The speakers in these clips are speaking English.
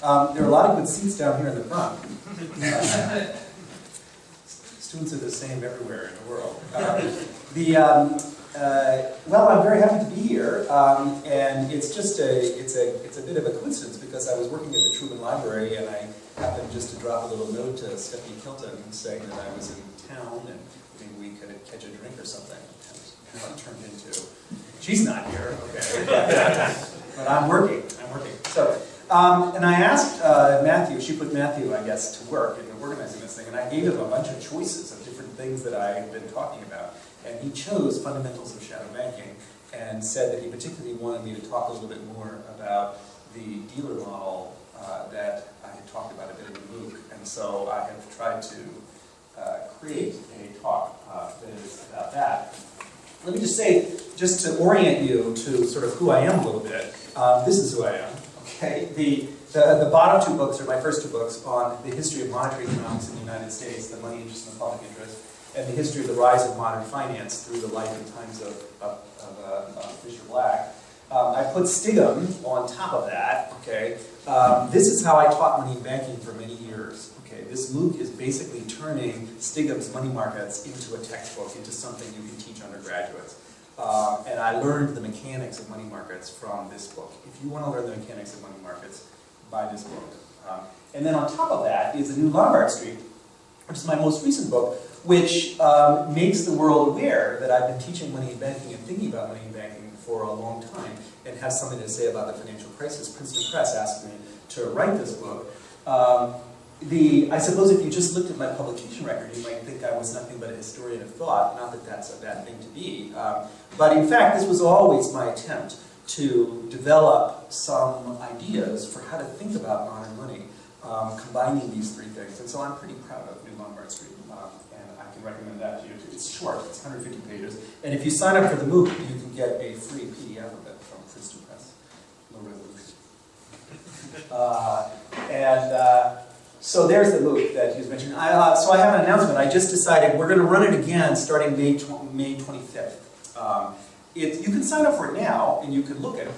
There are a lot of good seats down here in the front. Students are the same everywhere in the world. Well, I'm very happy to be here, and it's just it's a bit of a coincidence because I was working at the Truman Library and I happened just to drop a little note to Stephanie Kilton saying that I was in town and maybe we could catch a drink or something. And what it turned into, she's not here, okay, but I'm working. So, and I asked Matthew, she put Matthew, I guess, to work in organizing this thing, and I gave him a bunch of choices of different things that I had been talking about. And he chose fundamentals of shadow banking and said that he particularly wanted me to talk a little bit more about the dealer model that I had talked about a bit in the MOOC. And so I have tried to create a talk that is about that. Let me just say, just to orient you to sort of who I am a little bit, this is who I am. Okay, the bottom two books are my first two books on the history of monetary economics in the United States, the money interest and the public interest, and the history of the rise of modern finance through the life and times of Fisher Black. I put Stigum on top of that. Okay, this is how I taught money and banking for many years. Okay, this MOOC is basically turning Stigum's money markets into a textbook, into something you can teach undergraduates. And I learned the mechanics of money markets from this book. If you want to learn the mechanics of money markets, buy this book. And then on top of that is the New Lombard Street, which is my most recent book, which makes the world aware that I've been teaching money and banking and thinking about money and banking for a long time and has something to say about the financial crisis. Princeton Press asked me to write this book. I suppose if you just looked at my publication record, you might think I was nothing but a historian of thought. Not that that's a bad thing to be. But in fact, this was always my attempt to develop some ideas for how to think about modern money, combining these three things. And so I'm pretty proud of New Lombard Street. And I can recommend that to you. It's short, it's 150 pages. And if you sign up for the MOOC, you can get a free PDF of it from Princeton Press. No resolution. So there's the MOOC that he was mentioning. So I have an announcement. I just decided we're going to run it again starting May 25th. You can sign up for it now, and you can look at it.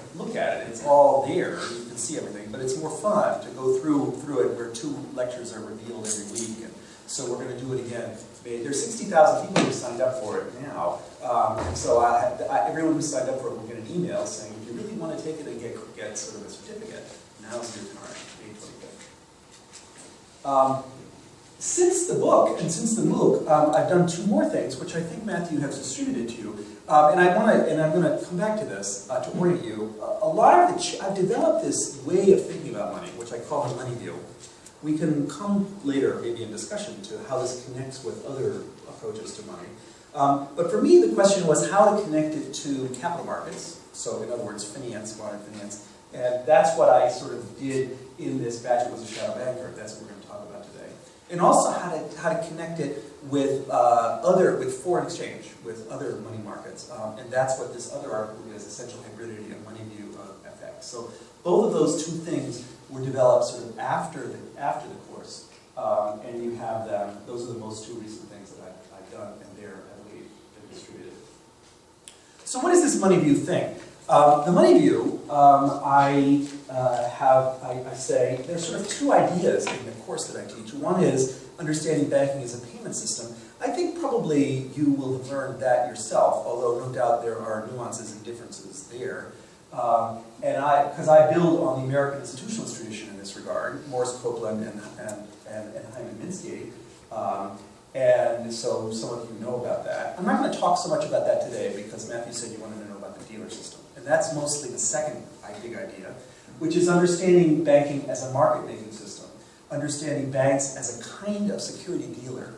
It's all there. You can see everything. But it's more fun to go through it where 2 lectures are revealed every week. And so we're going to do it again. There's 60,000 people who signed up for it now. And so everyone who signed up for it will get an email saying, if you really want to take it and get sort of a certificate, now's your time, May 25th. Since the book and since the MOOC, I've done 2 more things, which I think Matthew has distributed to you. And I'm going to come back to this to orient you. I've developed this way of thinking about money, which I call the money view. We can come later, maybe in discussion, to how this connects with other approaches to money. But for me, the question was how to connect it to capital markets. So, in other words, finance, modern finance. And that's what I sort of did in this Badgett was a shadow banker. That's what we're going to talk about today. And also how to connect it with foreign exchange, with other money markets. And that's what this other article is, Essential Hybridity and Money View of FX. So both of those 2 things were developed sort of after the course. And you have them, those are the most 2 recent things that I've done, and they're, I believe, distributed. So what is this money view thing? The money view, I say, there's sort of 2 ideas in the course that I teach. One is understanding banking as a payment system. I think probably you will have learned that yourself, although no doubt there are nuances and differences there. Because I build on the American institutionalist tradition in this regard, Morris Copeland and Hyman Minsky. And so some of you know about that. I'm not going to talk so much about that today because Matthew said you wanted to know about the dealer system. And that's mostly the second big idea, which is understanding banking as a market-making system, understanding banks as a kind of security dealer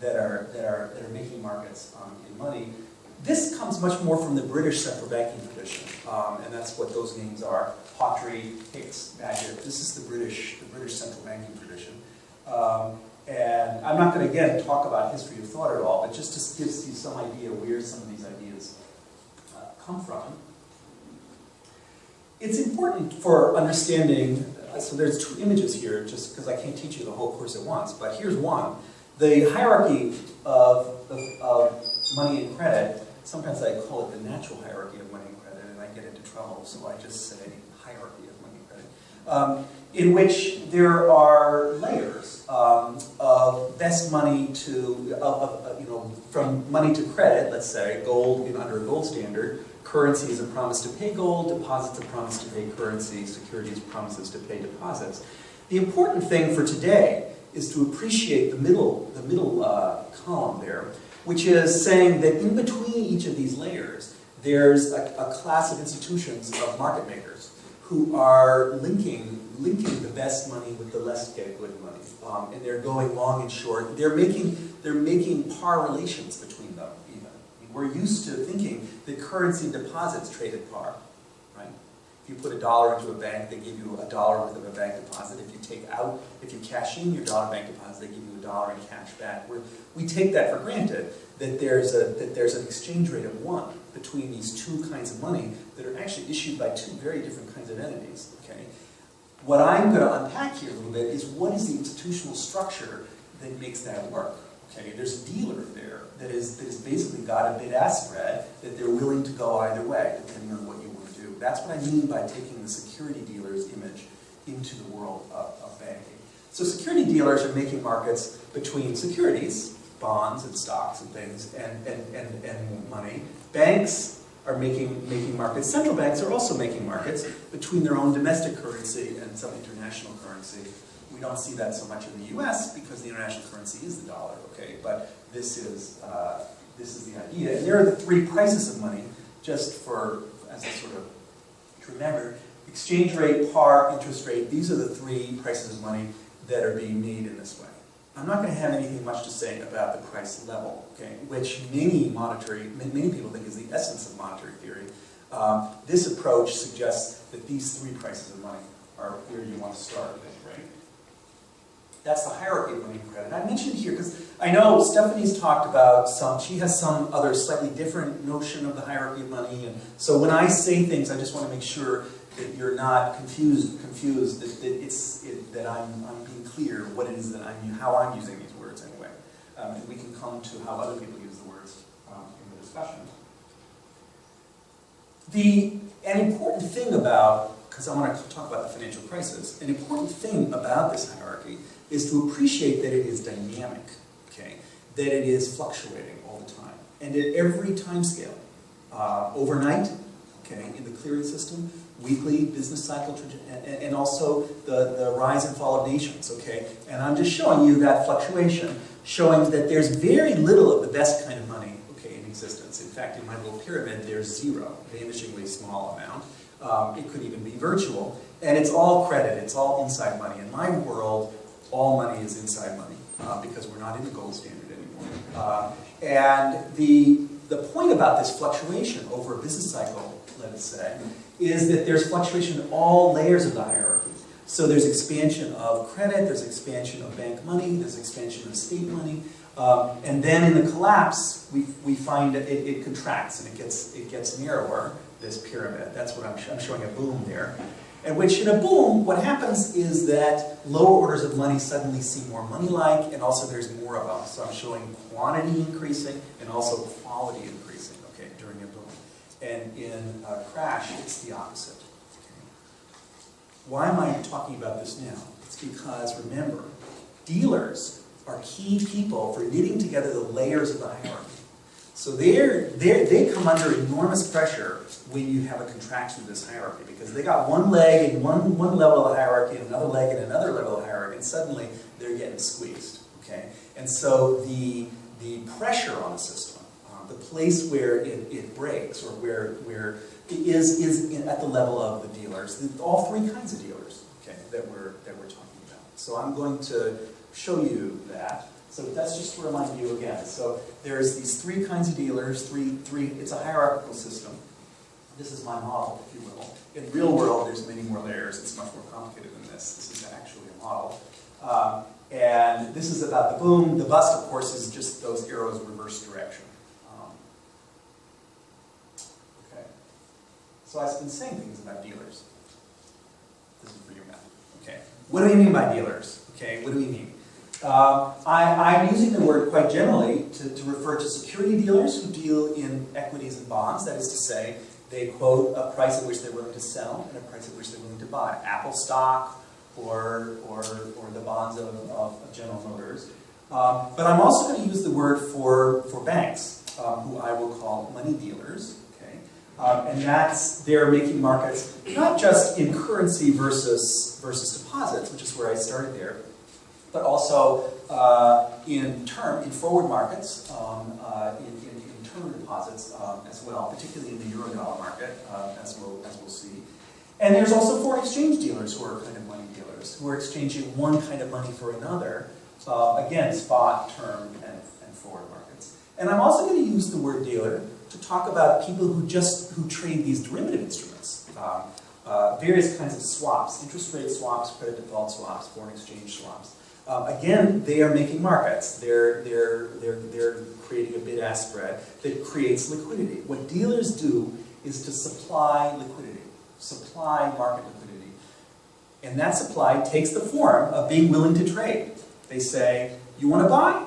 that are making markets in money. This comes much more from the British central banking tradition, and that's what those names are: Hawtrey, Hicks, Badgett. This is the British central banking tradition. And I'm not going to, again, talk about history of thought at all, but just to give you some idea where some of these ideas come from. It's important for understanding, so there's 2 images here, just because I can't teach you the whole course at once, but here's one. The hierarchy of money and credit, sometimes I call it the natural hierarchy of money and credit, and I get into trouble, so I just say hierarchy of money and credit. in which there are layers of best money to, from money to credit, let's say, gold under a gold standard. Currency is a promise to pay gold, deposits a promise to pay currency, securities promises to pay deposits. The important thing for today is to appreciate the middle column there, which is saying that in between each of these layers, there's a class of institutions of market makers who are linking the best money with the less good money, and they're going long and short. They're making par relations between them. Even we're used to thinking that currency and deposits trade at par, right? If you put $1 into a bank, they give you $1 worth of a bank deposit. If you cash in your dollar bank deposit, they give you $1 in cash back. We take that for granted that there's an exchange rate of 1 between these two kinds of money that are actually issued by two very different kinds of entities. Okay. What I'm going to unpack here a little bit is what is the institutional structure that makes that work. Okay, there's a dealer there that is basically got a bid-ask spread that they're willing to go either way, depending on what you want to do. That's what I mean by taking the security dealer's image into the world of banking. So security dealers are making markets between securities, bonds and stocks and things, and money. Banks are making markets. Central banks are also making markets between their own domestic currency and some international currency. We don't see that so much in the U.S. because the international currency is the dollar. Okay, but this is the idea. And there are the three prices of money, just as a sort of to remember: exchange rate, par, interest rate. These are the three prices of money that are being made in this way. I'm not going to have anything much to say about the price level, okay, which many people think is the essence of monetary theory. This approach suggests that these three prices of money are where you want to start, I think, right? That's the hierarchy of money and credit. I mentioned here, because I know Stephanie's talked about she has some other slightly different notion of the hierarchy of money, and so when I say things, I just want to make sure that you're not confused, that I'm being clear what it is how I'm using these words anyway. And we can come to how other people use the words in the discussion. An important thing because I want to talk about the financial crisis, an important thing about this hierarchy is to appreciate that it is dynamic, okay? That it is fluctuating all the time, and at every time scale, overnight, okay, in the clearing system, weekly, business cycle, and also the rise and fall of nations, okay? And I'm just showing you that fluctuation, showing that there's very little of the best kind of money, okay, in existence. In fact, in my little pyramid, there's zero, vanishingly small amount. It could even be virtual, and it's all credit, it's all inside money. In my world, all money is inside money, because we're not in the gold standard anymore. And the point about this fluctuation over a business cycle, let us say, is that there's fluctuation in all layers of the hierarchy. So there's expansion of credit, there's expansion of bank money, there's expansion of state money, and then in the collapse, we find it contracts and it gets narrower, this pyramid. That's what I'm showing a boom there. At which in a boom, what happens is that lower orders of money suddenly seem more money-like, and also there's more of them. So I'm showing quantity increasing and also quality increasing, okay, during a boom. And in a crash, it's the opposite. Why am I talking about this now? It's because, remember, dealers are key people for knitting together the layers of the hierarchy. So they come under enormous pressure when you have a contraction of this hierarchy, because they got one leg in one level of the hierarchy and another leg in another level of the hierarchy, and suddenly they're getting squeezed. Okay, and so the pressure on the system, the place where it breaks, or where it is at the level of the dealers, all three kinds of dealers, okay, that we're talking about. So I'm going to show you that. So that's just to remind you again. So there's these three kinds of dealers, it's a hierarchical system. This is my model, if you will. In the real world, there's many more layers. It's much more complicated than this. This is actually a model. And this is about the boom. The bust, of course, is just those arrows reverse direction. Okay. So I've been saying things about dealers. This is for your math. Okay. What do we mean by dealers? Okay, what do we mean? I'm using the word quite generally to refer to security dealers who deal in equities and bonds. That is to say, They quote a price at which they're willing to sell and a price at which they're willing to buy. Apple stock or the bonds of General Motors. But I'm also going to use the word for banks, who I will call money dealers. Okay? And they're making markets not just in currency versus deposits, which is where I started there, but also in forward markets, in term deposits as well, particularly in the Eurodollar market, as we'll see. And there's also foreign exchange dealers who are kind of money dealers, who are exchanging one kind of money for another, again, spot, term, and forward markets. And I'm also going to use the word dealer to talk about people who trade these derivative instruments, various kinds of swaps, interest rate swaps, credit default swaps, foreign exchange swaps. Again, they are making markets. They're creating a bid-ask spread that creates liquidity. What dealers do is to supply liquidity, supply market liquidity. And that supply takes the form of being willing to trade. They say, you want to buy?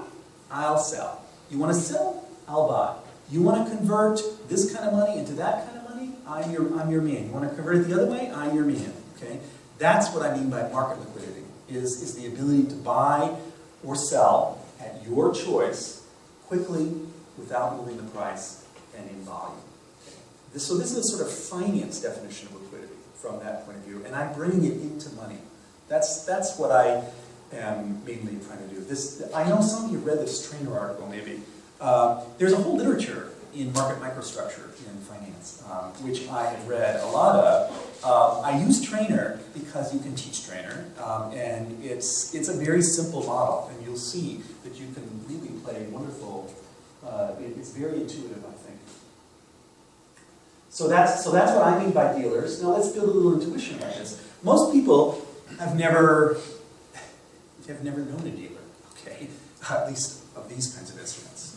I'll sell. You want to sell? I'll buy. You want to convert this kind of money into that kind of money? I'm your man. You want to convert it the other way? I'm your man. Okay? That's what I mean by market liquidity, is the ability to buy or sell at your choice quickly without moving the price and in volume. Okay? So this is a sort of finance definition of liquidity from that point of view, and I'm bringing it into money. That's what I am mainly trying to do. I know some of you read this Trainer article, maybe. There's a whole literature in market microstructure in finance, which I have read a lot of. I use Trainer because you can teach Trainer, and it's a very simple model, and you'll see that you can really play wonderful. It's very intuitive, I think. So that's what I mean by dealers. Now let's build a little intuition about this. Most people have never known a dealer, okay? At least of these kinds of instruments.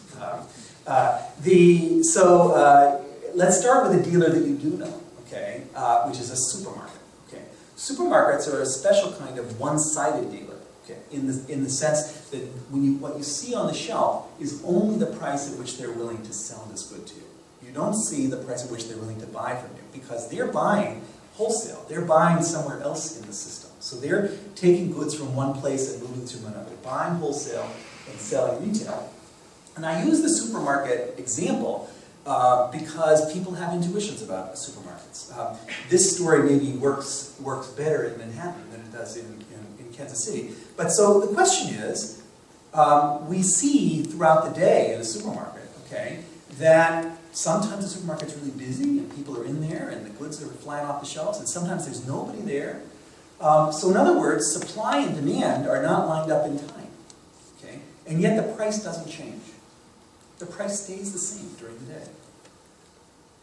Let's start with a dealer that you do know, okay? Which is a supermarket. Okay, supermarkets are a special kind of one-sided dealer. Okay, in the sense that what you see on the shelf is only the price at which they're willing to sell this good to you. You don't see the price at which they're willing to buy from you, because they're buying wholesale. They're buying somewhere else in the system. So they're taking goods from one place and moving to another, buying wholesale and selling retail. And I use the supermarket example because people have intuitions about supermarkets. This story maybe works better in Manhattan than it does in Kansas City. But so the question is, we see throughout the day in a supermarket, okay, that sometimes the supermarket's really busy and people are in there and the goods are flying off the shelves, and sometimes there's nobody there. So in other words, supply and demand are not lined up in time, okay? And yet the price doesn't change. The price stays the same during the day.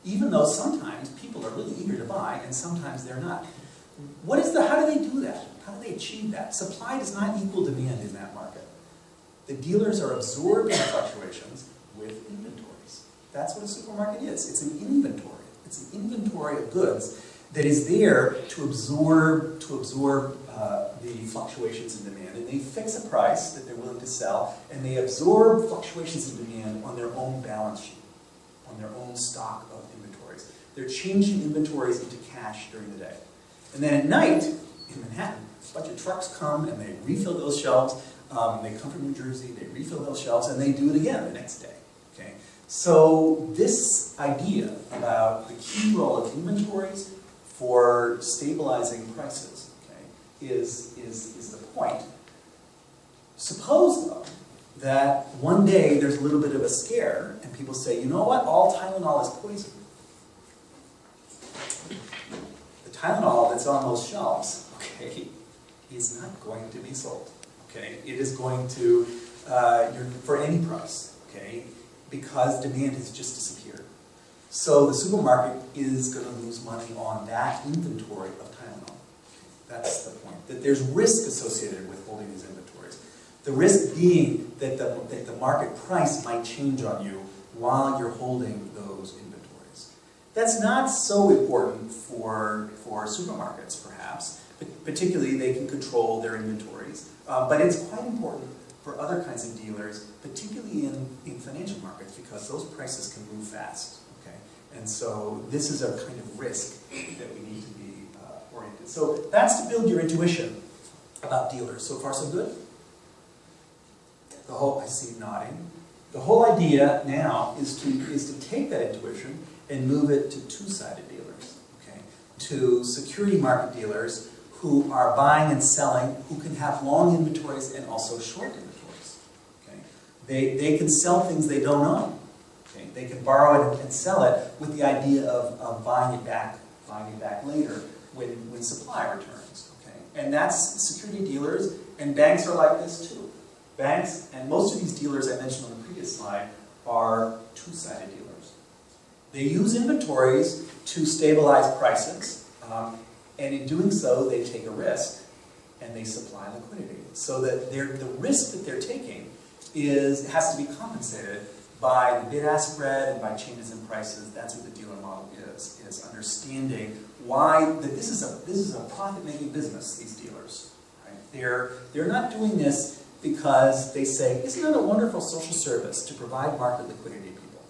Even though sometimes people are really eager to buy and sometimes they're not. How do they do that? How do they achieve that? Supply does not equal demand in that market. The dealers are absorbing fluctuations with inventories. That's what a supermarket is. It's an inventory. It's an inventory of goods that is there to absorb the fluctuations in demand. And they fix a price that they're willing to sell, and they absorb fluctuations in demand on their own balance sheet, on their own stock of inventories. They're changing inventories into cash during the day. And then at night, in Manhattan, a bunch of trucks come and they refill those shelves. They come from New Jersey, they refill those shelves, and they do it again the next day. Okay? So this idea about the key role of inventories for stabilizing prices, okay, is the point. Suppose, though, that one day there's a little bit of a scare, and people say, you know what, all Tylenol is poison. The Tylenol that's on those shelves, okay, is not going to be sold. Okay, it is going to, for any price, okay, because demand has just disappeared. So the supermarket is going to lose money on that inventory of Tylenol. That's the point. That there's risk associated with holding these inventories. The risk being that the market price might change on you while you're holding those inventories. That's not so important for supermarkets, perhaps. Particularly, they can control their inventories. But it's quite important for other kinds of dealers, particularly in financial markets, because those prices can move fast. Okay? And so this is a kind of risk that we need to be oriented. So that's to build your intuition about dealers. So far, so good? I see nodding. The whole idea now is to take that intuition and move it to two-sided dealers, okay? To security market dealers who are buying and selling, who can have long inventories and also short inventories, okay? They can sell things they don't own, okay? They can borrow it and sell it with the idea of buying it back later when supply returns, okay? And that's security dealers, and banks are like this too. Banks, and most of these dealers I mentioned on the previous slide, are two-sided dealers. They use inventories to stabilize prices, and in doing so, they take a risk, and they supply liquidity. So that the risk that they're taking has to be compensated by the bid-ask spread and by changes in prices. That's what the dealer model is understanding why that this is a profit-making business, these dealers. Right? They're not doing this because they say, isn't it a wonderful social service to provide market liquidity to people?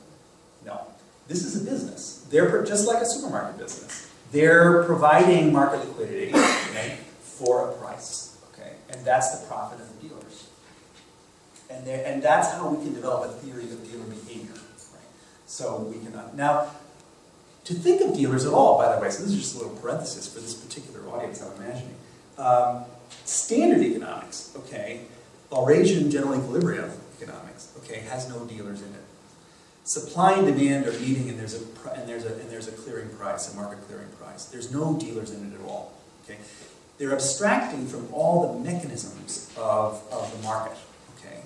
No. This is a business. They're just like a supermarket business. They're providing market liquidity, okay, for a price. Okay? And that's the profit of the dealers. And that's how we can develop a theory of dealer behavior. Right? So we can... Now, to think of dealers at all, by the way, so this is just a little parenthesis for this particular audience I'm imagining. Standard economics, okay, Eurasian general equilibrium economics, okay, has no dealers in it. Supply and demand are meeting, and there's a clearing price, a market clearing price. There's no dealers in it at all. Okay, they're abstracting from all the mechanisms of the market. Okay,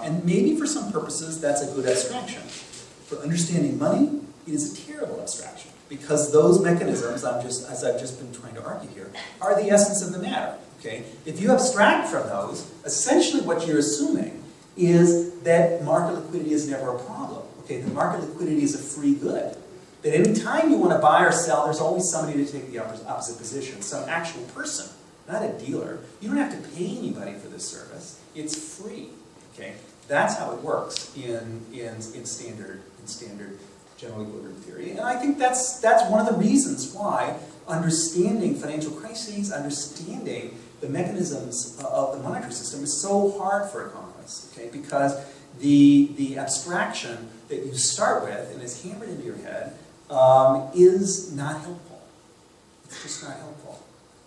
and maybe for some purposes that's a good abstraction. For understanding money, it is a terrible abstraction because those mechanisms, as I've just been trying to argue here, are the essence of the matter. Okay? If you abstract from those, essentially what you're assuming is that market liquidity is never a problem. Okay? The market liquidity is a free good. That any time you want to buy or sell, there's always somebody to take the opposite position, some actual person, not a dealer. You don't have to pay anybody for this service. It's free. Okay? That's how it works in standard general equilibrium theory. And I think that's one of the reasons why understanding financial crises, understanding the mechanisms of the monetary system is so hard for economists, okay? Because the abstraction that you start with and is hammered into your head is not helpful. It's just not helpful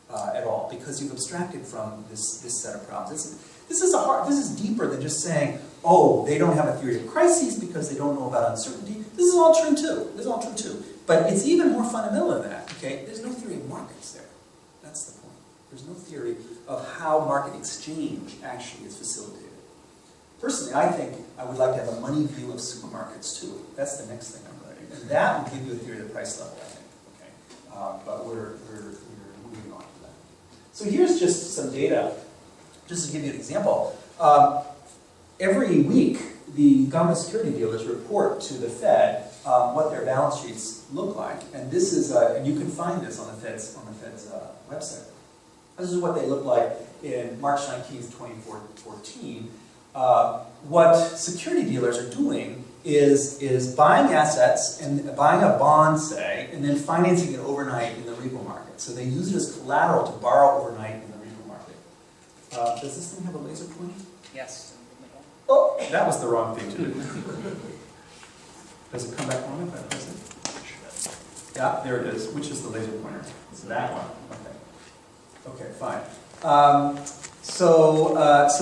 at all because you've abstracted from this set of problems. This is deeper than just saying, oh, they don't have a theory of crises because they don't know about uncertainty. This is all true too. But it's even more fundamental than that. Okay, there's no theory of markets there. That's the point. There's no theory of how market exchange actually is facilitated. Personally, I think I would like to have a money view of supermarkets too. That's the next thing I'm writing, and that will give you a theory of the price level, I think. Okay, but we're moving on to that. So here's just some data, just to give you an example. Every week, the government security dealers report to the Fed what their balance sheets look like, and this is, and you can find this on the Fed's website. This is what they look like in March 19th, 2014. What security dealers are doing is buying assets and buying a bond, say, and then financing it overnight in the repo market. So they use it as collateral to borrow overnight in the repo market. Does this thing have a laser pointer? Yes. Oh, that was the wrong thing to do. Does it come back on if I press it? Yeah, there it is. Which is the laser pointer? It's that one. Okay, fine. So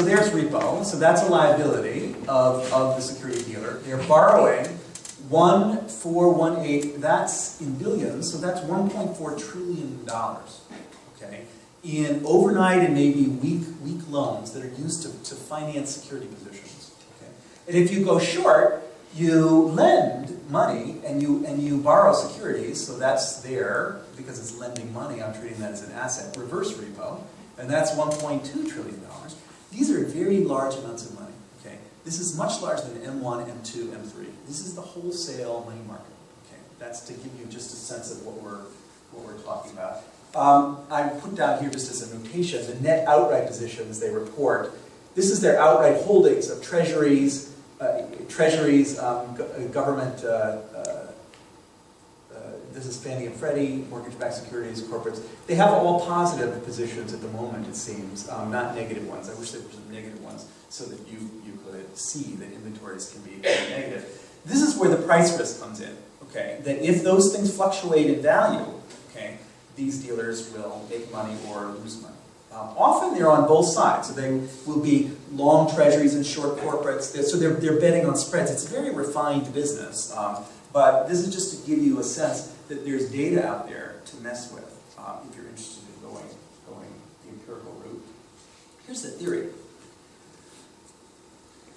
there's repo. So that's a liability of the security dealer. They're borrowing 1,418. That's in billions. So that's $1.4 trillion. Okay, in overnight and maybe weak loans that are used to finance security positions. Okay, and if you go short, you lend money and you borrow securities. So that's there because it's lending money. I'm treating that as an asset. Reverse repo. And that's $1.2 trillion. These are very large amounts of money. Okay, this is much larger than M1, M2, M3. This is the wholesale money market. Okay, that's to give you just a sense of what we're talking about. I put down here just as a notation the net outright positions they report. This is their outright holdings of treasuries, government this is Fannie and Freddie, mortgage-backed securities, corporates. They have all positive positions at the moment, it seems, not negative ones. I wish there were some negative ones so that you could see that inventories can be negative. This is where the price risk comes in, okay? That if those things fluctuate in value, okay, these dealers will make money or lose money. Often they're on both sides, so they will be long treasuries and short corporates, so they're betting on spreads. It's a very refined business, but this is just to give you a sense that there's data out there to mess with if you're interested in going the empirical route. Here's the theory.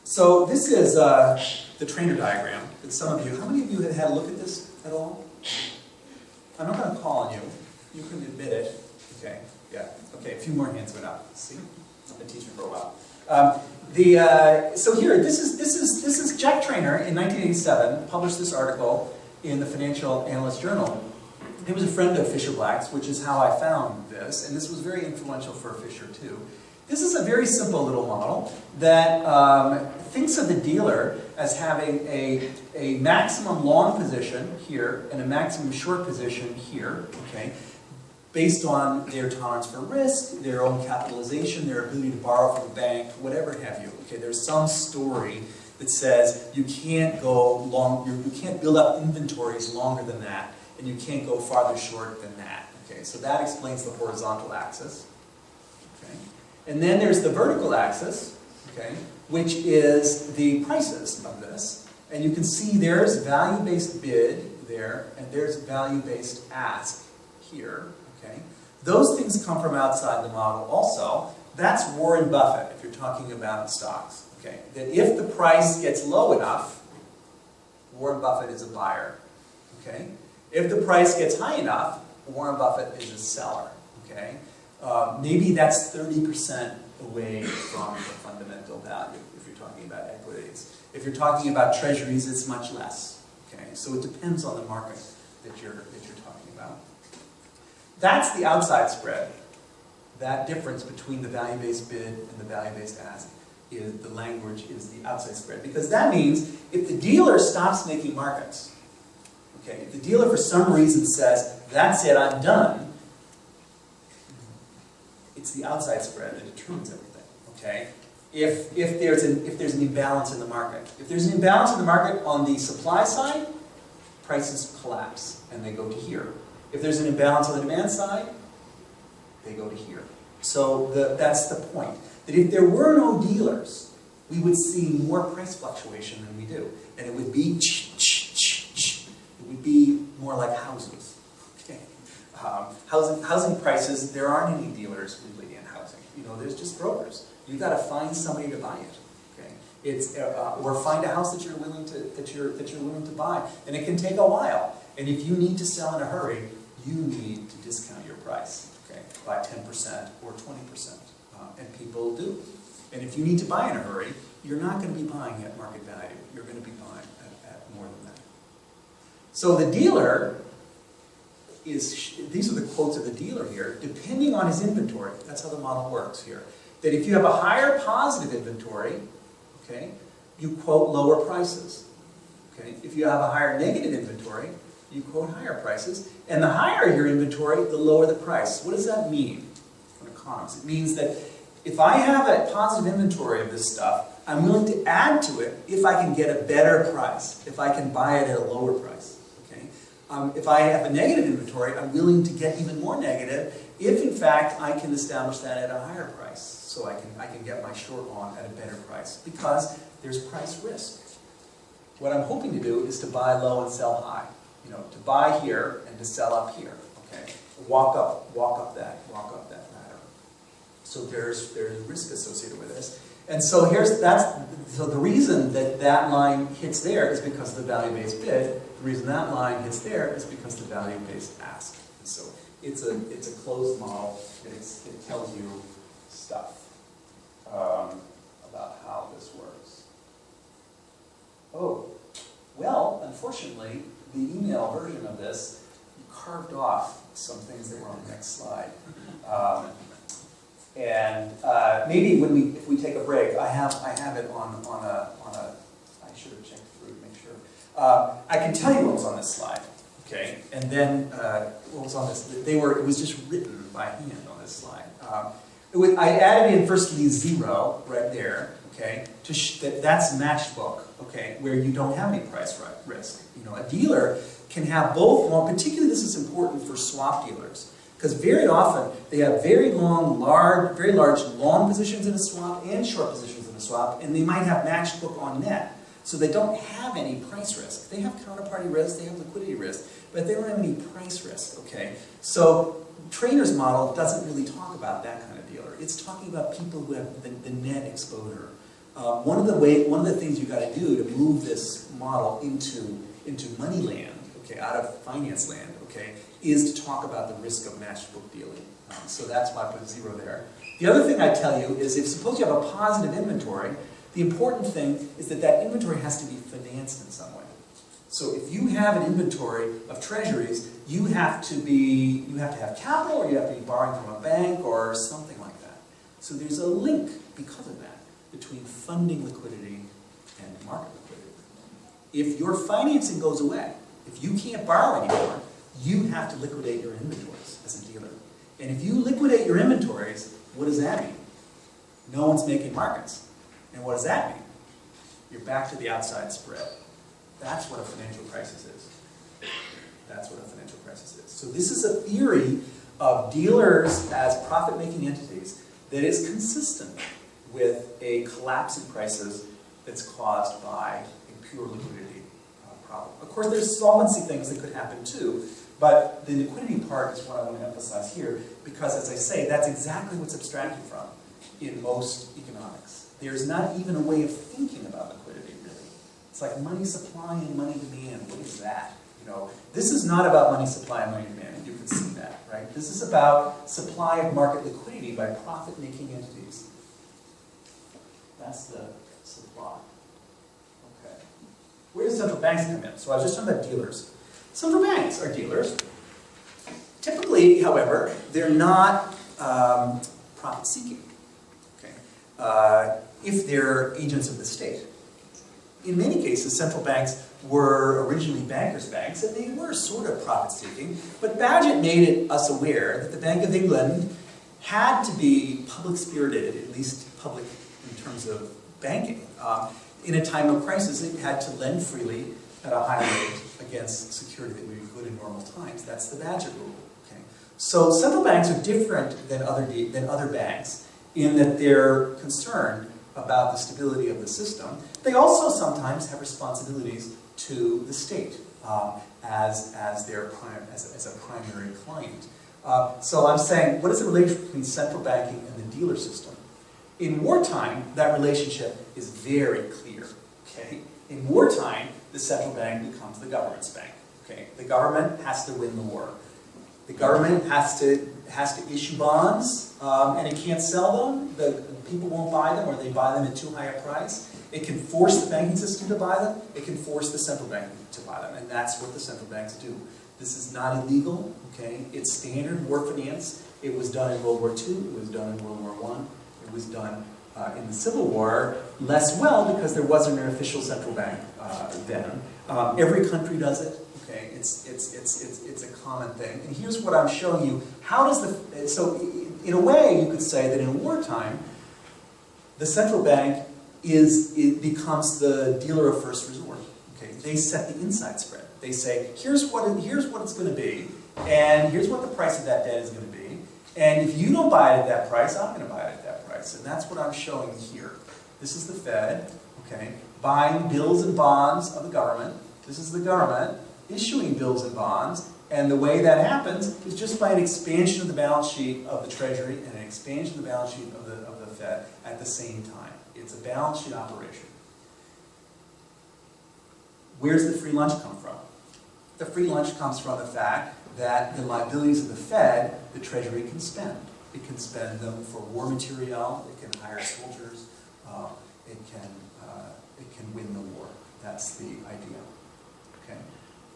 So this is the trainer diagram that some of you, how many of you have had a look at this at all? I'm not going to call on you. You can admit it. Okay, yeah. Okay, a few more hands went up. See, I've been teaching for a while. So here, this is Jack Trainer in 1987 published this article in the Financial Analyst Journal. He was a friend of Fisher Black's, which is how I found this, and this was very influential for Fisher too. This is a very simple little model that thinks of the dealer as having a maximum long position here and a maximum short position here, okay, based on their tolerance for risk, their own capitalization, their ability to borrow from a bank, whatever have you. Okay, there's some story that says you can't go long, you can't build up inventories longer than that, and you can't go farther short than that. Okay, so that explains the horizontal axis. Okay, and then there's the vertical axis, okay, which is the prices of this, and you can see there's value-based bid there, and there's value-based ask here. Okay. Those things come from outside the model also. That's Warren Buffett, if you're talking about stocks. Okay. That if the price gets low enough, Warren Buffett is a buyer. Okay. If the price gets high enough, Warren Buffett is a seller. Okay. Maybe that's 30% away from the fundamental value if you're talking about equities. If you're talking about treasuries, it's much less. Okay. So it depends on the market that you're talking about. That's the outside spread. That difference between the value-based bid and the value-based ask is the language is the outside spread. Because that means if the dealer stops making markets, okay, if the dealer for some reason says, that's it, I'm done, it's the outside spread that determines everything. Okay? If there's an imbalance in the market. If there's an imbalance in the market on the supply side, prices collapse and they go to here. If there's an imbalance on the demand side, they go to here. So that's the point. That if there were no dealers, we would see more price fluctuation than we do. And it would be it would be more like houses. Okay. Housing prices, there aren't any dealers really in housing. You know, there's just brokers. You've got to find somebody to buy it. Okay. It's or find a house that you're willing to buy. And it can take a while. And if you need to sell in a hurry, you need to discount your price, okay, by 10% or 20%, and people do. And if you need to buy in a hurry, you're not going to be buying at market value. You're going to be buying at more than that. So the dealer is, these are the quotes of the dealer here, depending on his inventory. That's how the model works here. That if you have a higher positive inventory, okay, you quote lower prices. Okay? If you have a higher negative inventory, you quote higher prices, and the higher your inventory, the lower the price. What does that mean for economists? It means that if I have a positive inventory of this stuff, I'm willing to add to it if I can get a better price, if I can buy it at a lower price. Okay? If I have a negative inventory, I'm willing to get even more negative if, in fact, I can establish that at a higher price, so I can get my short on at a better price, because there's price risk. What I'm hoping to do is to buy low and sell high. You know, to buy here and to sell up here. Okay, walk up that ladder. So there's risk associated with this, and so so the reason that line hits there is because of the value-based bid. The reason that line hits there is because of the value-based ask. And so it's a closed model. It tells you stuff about how this works. Oh, well, unfortunately, the email version of this carved off some things that were on the next slide. Maybe if we take a break, I have it on a I should have checked through to make sure. I can tell you what was on this slide. okay? And then, what was on this? It was just written by hand on this slide. I added in firstly 0 right there, okay? That's matchbook, okay, where you don't have any price risk. You know, a dealer can have both long, particularly this is important for swap dealers, because very often they have very large long positions in a swap and short positions in a swap, and they might have matchbook on net. So they don't have any price risk. They have counterparty risk, they have liquidity risk, but they don't have any price risk, okay? So Trader's model doesn't really talk about that kind of dealer. It's talking about people who have the net exposure. One of the things you've got to do to move this model into money land, okay, out of finance land, okay, is to talk about the risk of matchbook dealing. So that's why I put 0 there. The other thing I tell you is, if suppose you have a positive inventory, the important thing is that inventory has to be financed in some way. So if you have an inventory of treasuries, you have to have capital, or you have to be borrowing from a bank or something like that. So there's a link because of that between funding liquidity and market liquidity. If your financing goes away, if you can't borrow anymore, you have to liquidate your inventories as a dealer. And if you liquidate your inventories, what does that mean? No one's making markets. And what does that mean? You're back to the outside spread. That's what a financial crisis is. That's what a financial crisis is. So this is a theory of dealers as profit-making entities that is consistent with a collapse in prices that's caused by a pure liquidity problem. Of course, there's solvency things that could happen too, but the liquidity part is what I want to emphasize here, because, as I say, that's exactly what's abstracted from in most economics. There's not even a way of thinking about liquidity, really. It's like money supply and money demand. What is that? You know, this is not about money supply and money demand. You can see that, right? This is about supply of market liquidity by profit-making entities. That's the supply. Okay. Where do central banks come in? So I was just talking about dealers. Central banks are dealers. Typically, however, they're not profit-seeking. Okay. If they're agents of the state. In many cases, central banks were originally bankers' banks, and they were sort of profit-seeking, but Bagehot made us aware that the Bank of England had to be public-spirited, at least public in terms of banking. In a time of crisis, it had to lend freely at a high rate against security that would be good in normal times. That's the Bagehot rule. Okay? So central banks are different than other banks in that they're concerned about the stability of the system. They also sometimes have responsibilities to the state as a primary client. So I'm saying, what is the relationship between central banking and the dealer system? In wartime, that relationship is very clear. Okay? In wartime, the central bank becomes the government's bank. Okay? The government has to win the war. The government has to issue bonds, and it can't sell them. The people won't buy them, or they buy them at too high a price. It can force the banking system to buy them. It can force the central bank to buy them, and that's what the central banks do. This is not illegal. Okay, it's standard war finance. It was done in World War II. It was done in World War I. It was done in the Civil War less well because there wasn't an official central bank then. Every country does it. Okay, it's a common thing. And here's what I'm showing you. So in a way, you could say that in wartime, the central bank becomes the dealer of first resort. Okay, they set the inside spread. They say, here's what it's going to be, and here's what the price of that debt is going to be. And if you don't buy it at that price, I'm going to buy it at that price. And that's what I'm showing here. This is the Fed, okay, buying bills and bonds of the government. This is the government issuing bills and bonds, and the way that happens is just by an expansion of the balance sheet of the Treasury and an expansion of the balance sheet of the Fed at the same time. It's a balance sheet operation. Where's the free lunch come from? The free lunch comes from the fact that the liabilities of the Fed, the Treasury can spend. It can spend them for war material, it can hire soldiers, it can win the war. That's the idea. Okay.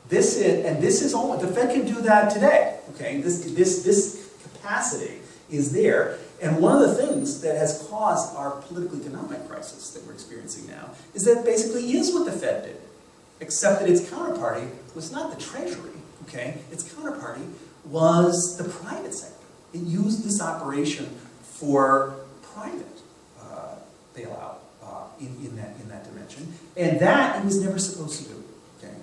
This is all. The Fed can do that today. Okay. This capacity is there, and one of the things that has caused our political economic crisis that we're experiencing now is that it basically is what the Fed did, except that its counterparty was not the Treasury, okay, its counterparty was the private sector. It used this operation for private bailout in that dimension, and that it was never supposed to do, okay,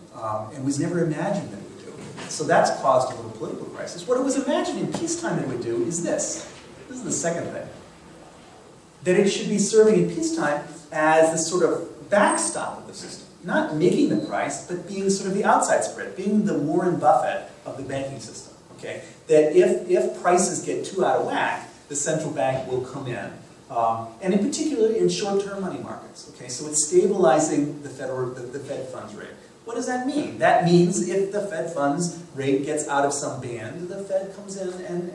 and was never imagined that it would do. So that's caused a little political crisis. What it was imagined in peacetime that it would do is this. This is the second thing. That it should be serving in peacetime as the sort of backstop of the system. Not making the price, but being sort of the outside spread, being the Warren Buffett of the banking system. Okay? That if prices get too out of whack, the central bank will come in. And in particular, in short-term money markets. Okay? So it's stabilizing the Fed funds rate. What does that mean? That means if the Fed funds rate gets out of some band, the Fed comes in and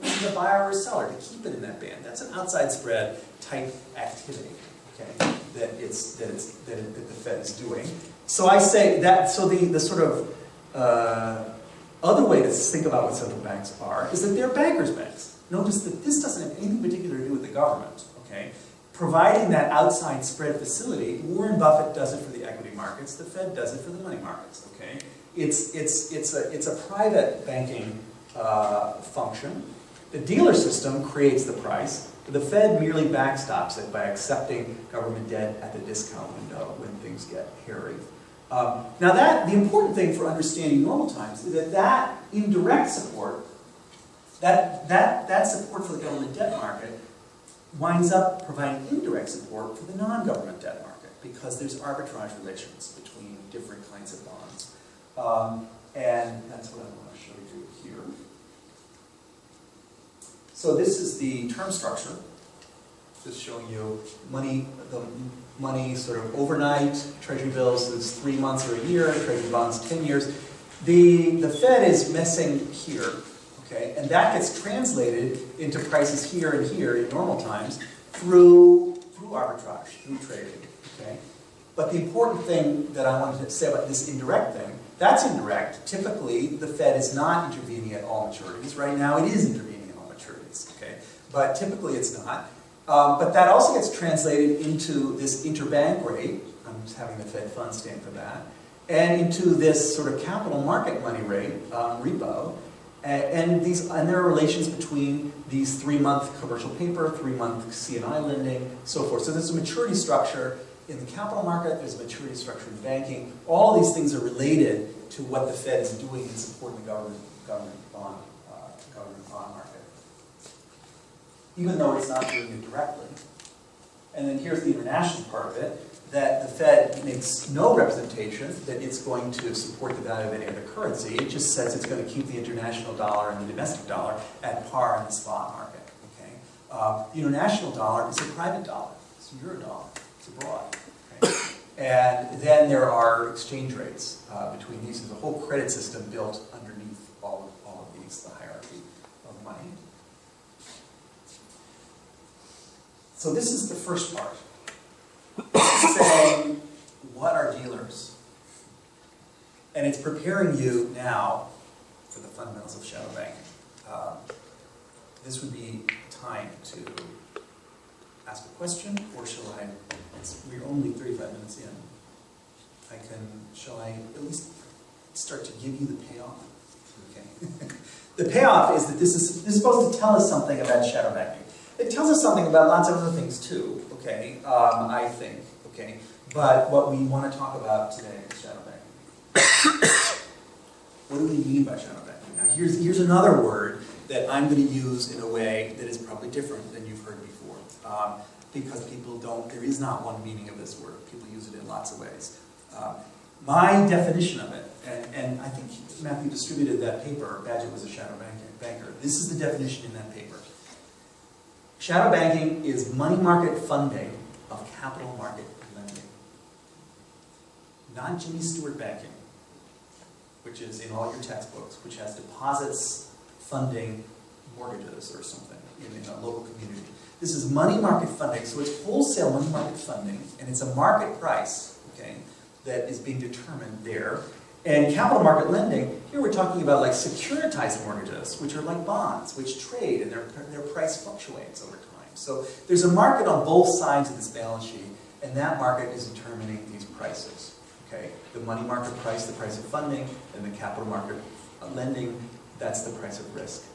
is a buyer or a seller to keep it in that band. That's an outside spread type activity, okay, that the Fed is doing. So I say that, so the sort of other way to think about what central banks are is that they're bankers' banks. Notice that this doesn't have anything particular to do with the government, okay? Providing that outside spread facility, Warren Buffett does it for the equity markets, the Fed does it for the money markets, okay? It's a private banking function. The dealer system creates the price. The Fed merely backstops it by accepting government debt at the discount window when things get hairy. Now the important thing for understanding normal times is that indirect support, that support for the government debt market winds up providing indirect support for the non-government debt market because there's arbitrage relations between different kinds of bonds. And that's what I want to show you here. So this is the term structure, just showing you the money sort of overnight, treasury bills is 3 months or a year, treasury bonds 10 years. The Fed is messing here, okay, and that gets translated into prices here and here in normal times through arbitrage, through trading, okay. But the important thing that I wanted to say about this indirect thing, that's indirect. Typically, the Fed is not intervening at all maturities. Right now, it is intervening at all maturities, okay? But typically, it's not. But that also gets translated into this interbank rate. I'm just having the Fed funds stand for that. And into this sort of capital market money rate, repo. And there are relations between these 3-month commercial paper, 3-month C&I lending, so forth. So there's a maturity structure in the capital market, there's a maturity structure in banking. All these things are related to what the Fed is doing in supporting the government bond market, even though it's not doing it directly. And then here's the international part of it, that the Fed makes no representation that it's going to support the value of any other currency. It just says it's going to keep the international dollar and the domestic dollar at par in the spot market. Okay? The international dollar is a private dollar. It's a euro dollar. It's abroad. Okay? And then there are exchange rates between these. There's a whole credit system built underneath all of these, the hierarchy of money. So this is the first part. Saying, what are dealers? And it's preparing you now for the fundamentals of shadow banking. This would be time to ask a question, or shall I? We're only 35 minutes in. Shall I at least start to give you the payoff? Okay. The payoff is that this is supposed to tell us something about shadow banking. It tells us something about lots of other things too. Okay, I think. Okay, but what we want to talk about today is shadow banking. What do we mean by shadow banking? Now, here's another word that I'm going to use in a way that is probably different than you've heard before, because there is not one meaning of this word. People use it in lots of ways. My definition of it, and I think Matthew distributed that paper, Badgett was a shadow banker. This is the definition in that paper. Shadow banking is money market funding of capital market lending. Not Jimmy Stewart banking, which is in all your textbooks, which has deposits funding mortgages or something in a local community. This is money market funding, so it's wholesale money market funding, and it's a market price, okay, that is being determined there. And capital market lending, here we're talking about like securitized mortgages, which are like bonds, which trade, and their price fluctuates over time. So there's a market on both sides of this balance sheet, and that market is determining these prices. Okay, the money market price, the price of funding, and the capital market lending, that's the price of risk.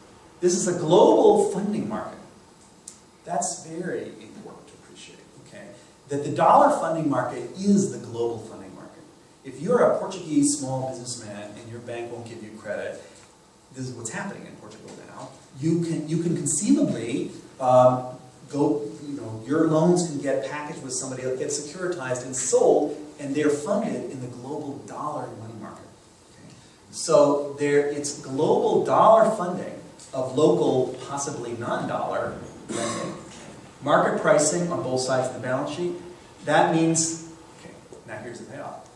This is a global funding market. That's very important to appreciate, okay? That the dollar funding market is the global funding market. If you're a Portuguese small businessman and your bank won't give you credit, this is what's happening in Portugal now. You can conceivably your loans can get packaged with somebody that gets securitized and sold, and they're funded in the global dollar money market. Okay? So it's global dollar funding of local, possibly non-dollar lending. Market pricing on both sides of the balance sheet. That means, okay, now here's the payoff.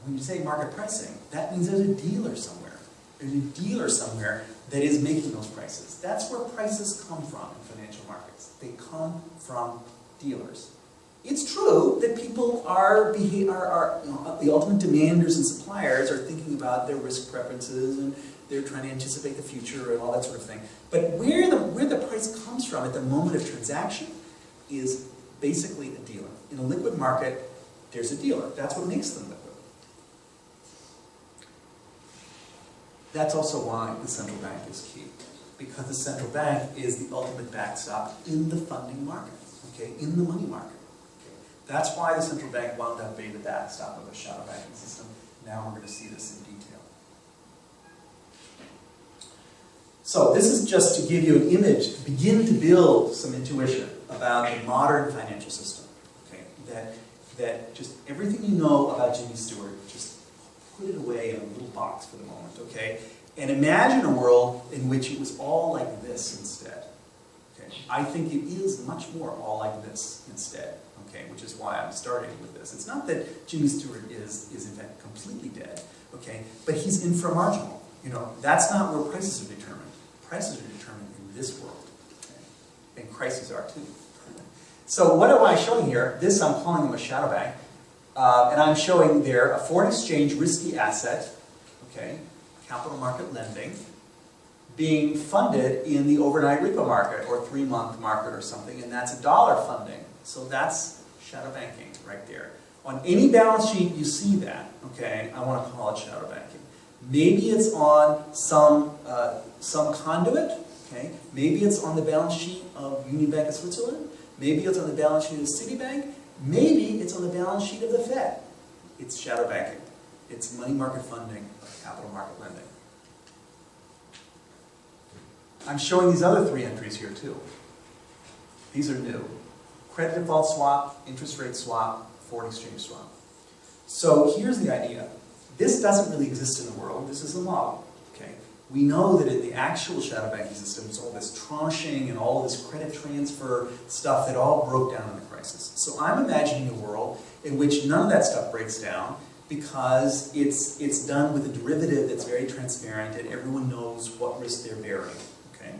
When you say market pricing, that means there's a dealer somewhere. There's a dealer somewhere that is making those prices. That's where prices come from in financial markets. They come from dealers. It's true that people the ultimate demanders and suppliers are thinking about their risk preferences and they're trying to anticipate the future and all that sort of thing. But where the price comes from at the moment of transaction is basically a dealer. In a liquid market, there's a dealer. That's what makes them liquid. That's also why the central bank is key. Because the central bank is the ultimate backstop in the funding market, okay, in the money market. Okay. That's why the central bank wound up being the backstop of a shadow banking system. Now we're going to see this in detail. So this is just to give you an image, to begin to build some intuition about the modern financial system. Okay, that just everything you know about Jimmy Stewart, just put it away in a little box for the moment, okay? And imagine a world in which it was all like this instead. Okay? I think it is much more all like this instead, okay? Which is why I'm starting with this. It's not that Jimmy Stewart is in fact completely dead, okay? But he's inframarginal. You know, that's not where prices are determined. Prices are determined in this world, okay? And crises are too. So what am I showing here? This I'm calling them a shadow bank. And I'm showing there a foreign exchange risky asset, okay, capital market lending, being funded in the overnight repo market or 3-month market or something, and that's a dollar funding. So that's shadow banking right there. On any balance sheet you see that, okay, I want to call it shadow banking. Maybe it's on some conduit, okay, maybe it's on the balance sheet of Union Bank of Switzerland, maybe it's on the balance sheet of Citibank, maybe it's on the balance sheet of the Fed. It's shadow banking. It's money market funding of capital market lending. I'm showing these other 3 entries here too. These are new. Credit default swap, interest rate swap, foreign exchange swap. So here's the idea. This doesn't really exist in the world. This is a model. Okay? We know that in the actual shadow banking system, it's all this tranching and all this credit transfer stuff that all broke down in the crisis. So I'm imagining a world in which none of that stuff breaks down because it's done with a derivative that's very transparent and everyone knows what risk they're bearing. Okay?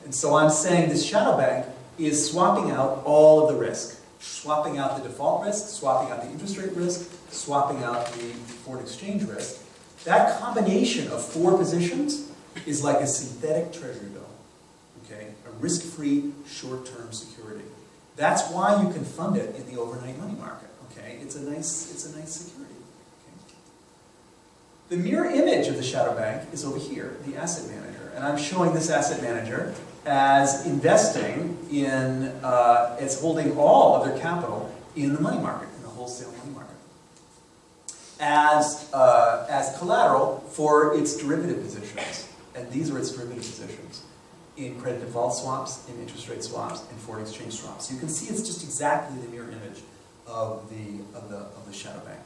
And so I'm saying this shadow bank is swapping out all of the risk. Swapping out the default risk, swapping out the interest rate risk, swapping out the foreign exchange risk. That combination of 4 positions is like a synthetic treasury bill, okay? A risk-free, short-term security. That's why you can fund it in the overnight money market, okay? It's a nice security. Okay? The mirror image of the shadow bank is over here, the asset manager, and I'm showing this asset manager as investing in, as holding all of their capital in the money market, in the wholesale money market, as collateral for its derivative positions. And these are its derivative positions in credit default swaps, in interest rate swaps, and foreign exchange swaps. You can see it's just exactly the mirror image of the shadow bank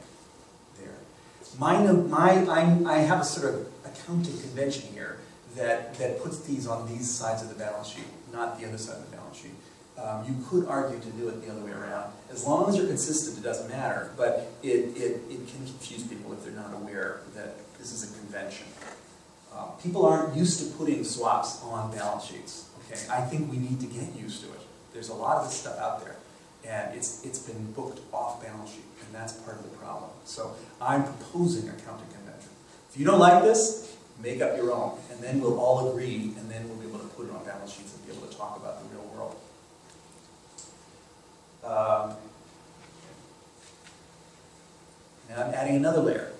there. I have a sort of accounting convention here that puts these on these sides of the balance sheet, not the other side of the balance sheet. You could argue to do it the other way around. As long as you're consistent, it doesn't matter, but it can confuse people if they're not aware that this is a convention. People aren't used to putting swaps on balance sheets. Okay, I think we need to get used to it. There's a lot of this stuff out there, and it's been booked off balance sheet, and that's part of the problem. So I'm proposing a accounting convention. If you don't like this, make up your own, and then we'll all agree, and then we'll be able to put it on balance sheets and be able to talk about the real world. Now I'm adding another layer.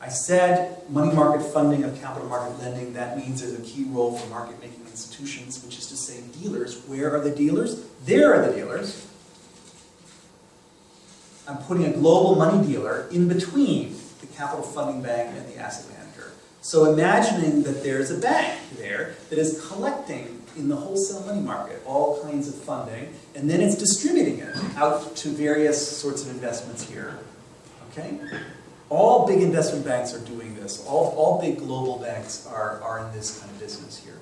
I said money market funding of capital market lending, that means there's a key role for market-making institutions, which is to say dealers. Where are the dealers? There are the dealers. I'm putting a global money dealer in between the capital funding bank and the asset manager. So imagining that there's a bank there that is collecting in the wholesale money market all kinds of funding, and then it's distributing it out to various sorts of investments here. Okay? All big investment banks are doing this. All big global banks are in this kind of business here.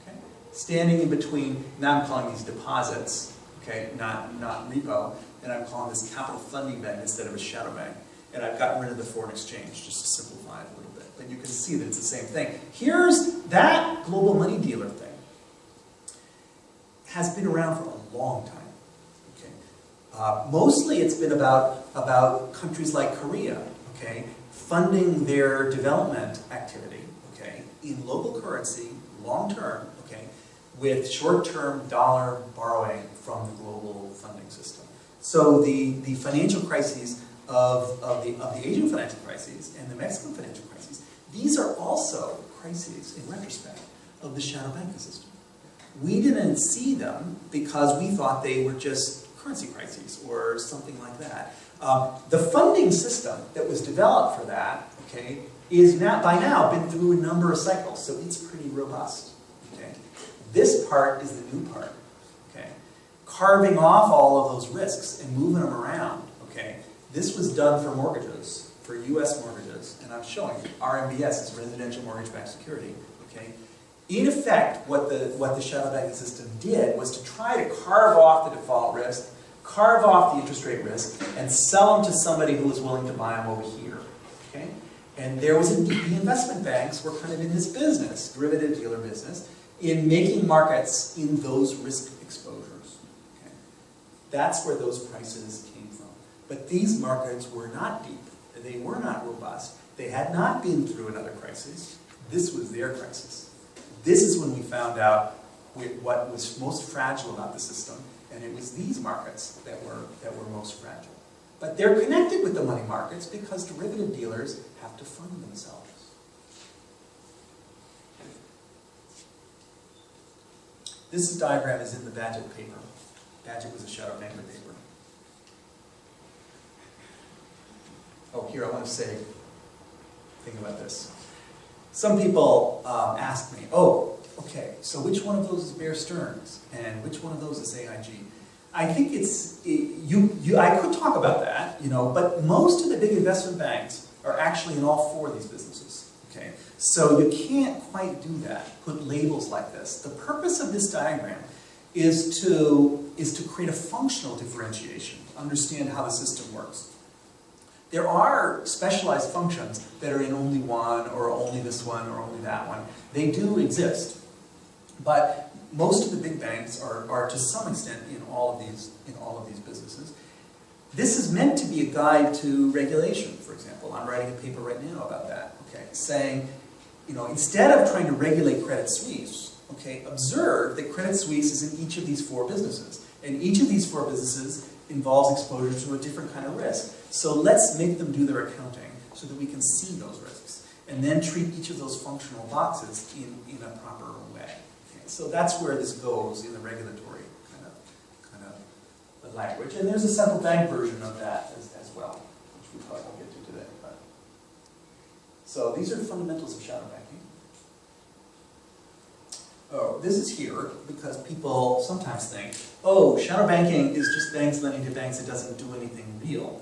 Okay? Standing in between, now I'm calling these deposits, okay, not repo, and I'm calling this capital funding bank instead of a shadow bank. And I've gotten rid of the foreign exchange just to simplify it a little bit. But you can see that it's the same thing. Here's that global money dealer thing. Has been around for a long time. Okay? Mostly it's been about countries like Korea, okay, funding their development activity, okay, in local currency, long term, okay, with short-term dollar borrowing from the global funding system. So the financial crises of the Asian financial crises and the Mexican financial crises, these are also crises, in retrospect, of the shadow banking system. We didn't see them because we thought they were just currency crises or something like that. The funding system that was developed for that, okay, is by now been through a number of cycles, so it's pretty robust. Okay, this part is the new part. Okay, carving off all of those risks and moving them around. Okay, this was done for mortgages, for U.S. mortgages, and I'm showing you RMBS is residential mortgage-backed security. Okay. In effect, what the shadow banking system did was to try to carve off the default risk, carve off the interest rate risk, and sell them to somebody who was willing to buy them over here. Okay? And there was the investment banks were kind of in this business, derivative dealer business, in making markets in those risk exposures. Okay? That's where those prices came from. But these markets were not deep. They were not robust. They had not been through another crisis. This was their crisis. This is when we found out what was most fragile about the system, and it was these markets that were most fragile. But they're connected with the money markets because derivative dealers have to fund themselves. This diagram is in the Badgett paper. Badgett was a shadow banker paper. Oh, here I want to say a thing about this. Some people ask me, oh, okay, so which one of those is Bear Stearns and which one of those is AIG? I think I could talk about that, but most of the big investment banks are actually in all four of these businesses. Okay, so you can't quite do that. Put labels like this. The purpose of this diagram is to create a functional differentiation, understand how the system works. There are specialized functions that are in only one, or only this one, or only that one. They do exist. But most of the big banks are to some extent in all of these businesses. This is meant to be a guide to regulation, for example. I'm writing a paper right now about that, okay, saying, instead of trying to regulate Credit Suisse, okay, observe that Credit Suisse is in each of these four businesses. And each of these four businesses involves exposure to a different kind of risk. So let's make them do their accounting so that we can see those risks. And then treat each of those functional boxes in a proper way. Okay, so that's where this goes in the regulatory kind of language. And there's a central bank version of that as well, which we probably won't get to today. So these are the fundamentals of shadow banking. Oh, this is here because people sometimes think, oh, shadow banking is just banks lending to banks, it doesn't do anything real.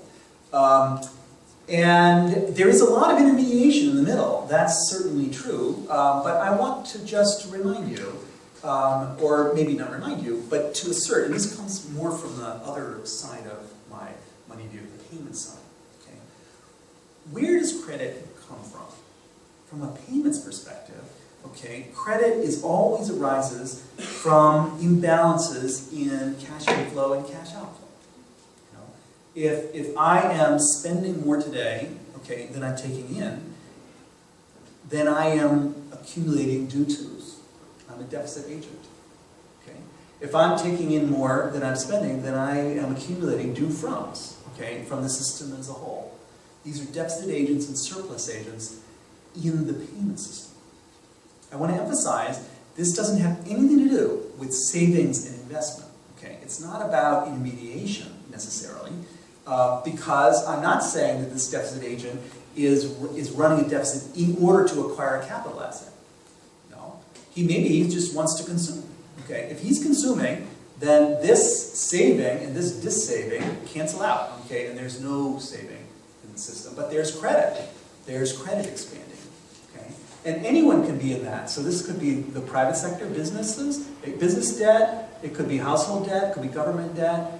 And there is a lot of intermediation in the middle. That's certainly true. But I want to just remind you, or maybe not remind you, but to assert, and this comes more from the other side of my money view, the payment side. Okay? Where does credit come from? From a payments perspective, okay, credit always arises from imbalances in cash inflow and cash outflow. If I am spending more today, okay, than I'm taking in, then I am accumulating due tos. I'm a deficit agent. Okay? If I'm taking in more than I'm spending, then I am accumulating due froms, okay, from the system as a whole. These are deficit agents and surplus agents in the payment system. I want to emphasize this doesn't have anything to do with savings and investment. Okay? It's not about intermediation necessarily, because I'm not saying that this deficit agent is running a deficit in order to acquire a capital asset. No. He just wants to consume. Okay? If he's consuming, then this saving and this dissaving cancel out. Okay? And there's no saving in the system. But there's credit. There's credit expanding. Okay? And anyone can be in that. So this could be the private sector, businesses, business debt, it could be household debt, it could be government debt.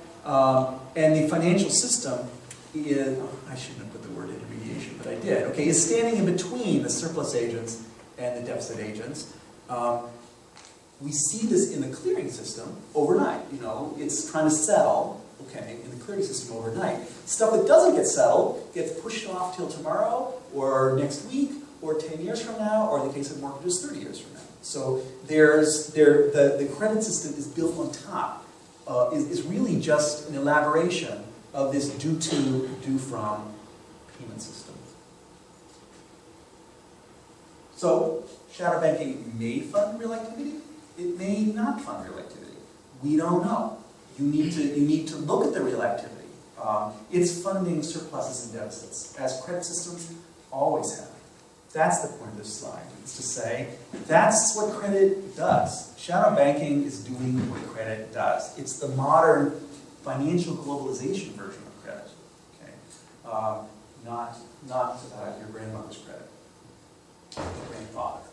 And the financial system is, I shouldn't have put the word intermediation, but I did. Okay, is standing in between the surplus agents and the deficit agents. We see this in the clearing system overnight. You know, it's trying to settle, okay, in the clearing system overnight. Stuff that doesn't get settled gets pushed off till tomorrow, or next week, or 10 years from now, or in the case of mortgages, 30 years from now. So the credit system is built on top. Is really just an elaboration of this due to, due from payment system. So, shadow banking may fund real activity. It may not fund real activity. We don't know. You need to look at the real activity. It's funding surpluses and deficits, as credit systems always have. That's the point of this slide. It's to say, that's what credit does. Shadow banking is doing what credit does. It's the modern financial globalization version of credit. Okay? Not your grandmother's credit. Your grandfather.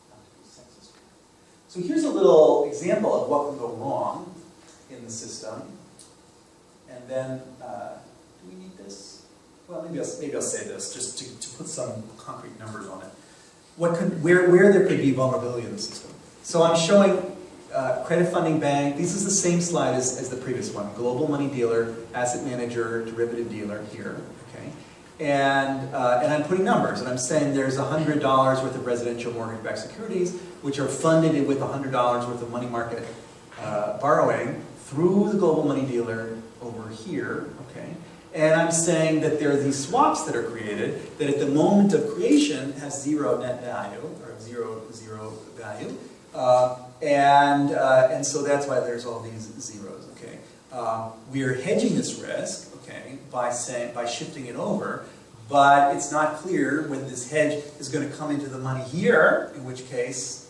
Not to be sexist. So here's a little example of what can go wrong in the system. And then, do we need this? Well, maybe I'll say this, just to put some concrete numbers on it. Where there could be vulnerability in the system. So I'm showing credit funding bank. This is the same slide as the previous one. Global money dealer, asset manager, derivative dealer here. Okay, and I'm putting numbers, and I'm saying there's $100 worth of residential mortgage-backed securities, which are funded with $100 worth of money market borrowing through the global money dealer over here. Okay. And I'm saying that there are these swaps that are created that at the moment of creation have zero net value, or zero value. And so that's why there's all these zeros, okay? We are hedging this risk, okay, by shifting it over, but it's not clear whether this hedge is going to come into the money here, in which case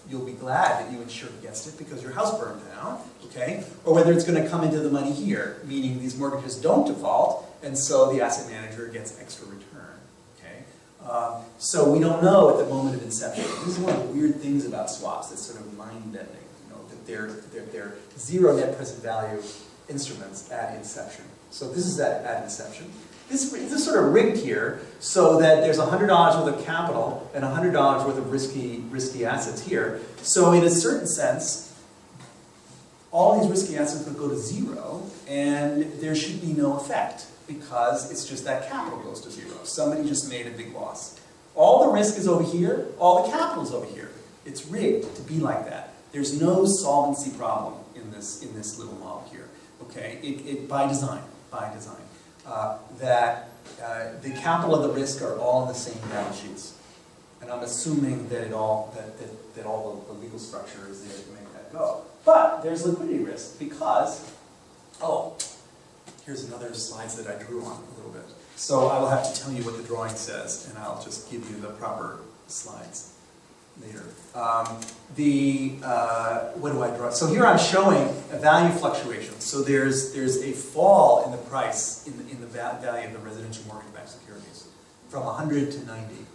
you'll be glad that you insured against it because your house burned down, okay? Or whether it's going to come into the money here, meaning these mortgages don't default, and so the asset manager gets extra return, okay? So we don't know at the moment of inception. This is one of the weird things about swaps that's sort of mind-bending, you know, that they're zero net present value instruments at inception. So this is at inception. This is sort of rigged here so that there's $100 worth of capital and $100 worth of risky assets here. So in a certain sense, all these risky assets would go to zero, and there should be no effect because it's just that capital goes to zero. Somebody just made a big loss. All the risk is over here. All the capital is over here. It's rigged to be like that. There's no solvency problem in this little model here. Okay, by design. That the capital and the risk are all in the same balance sheets, and I'm assuming that all the legal structure is there to make that go. But there's liquidity risk because here's another slides that I drew on a little bit. So I will have to tell you what the drawing says, and I'll just give you the proper slides later. What do I draw? So here I'm showing a value fluctuation. So there's a fall in the price in the value of the residential mortgage-backed securities from 100 to 90.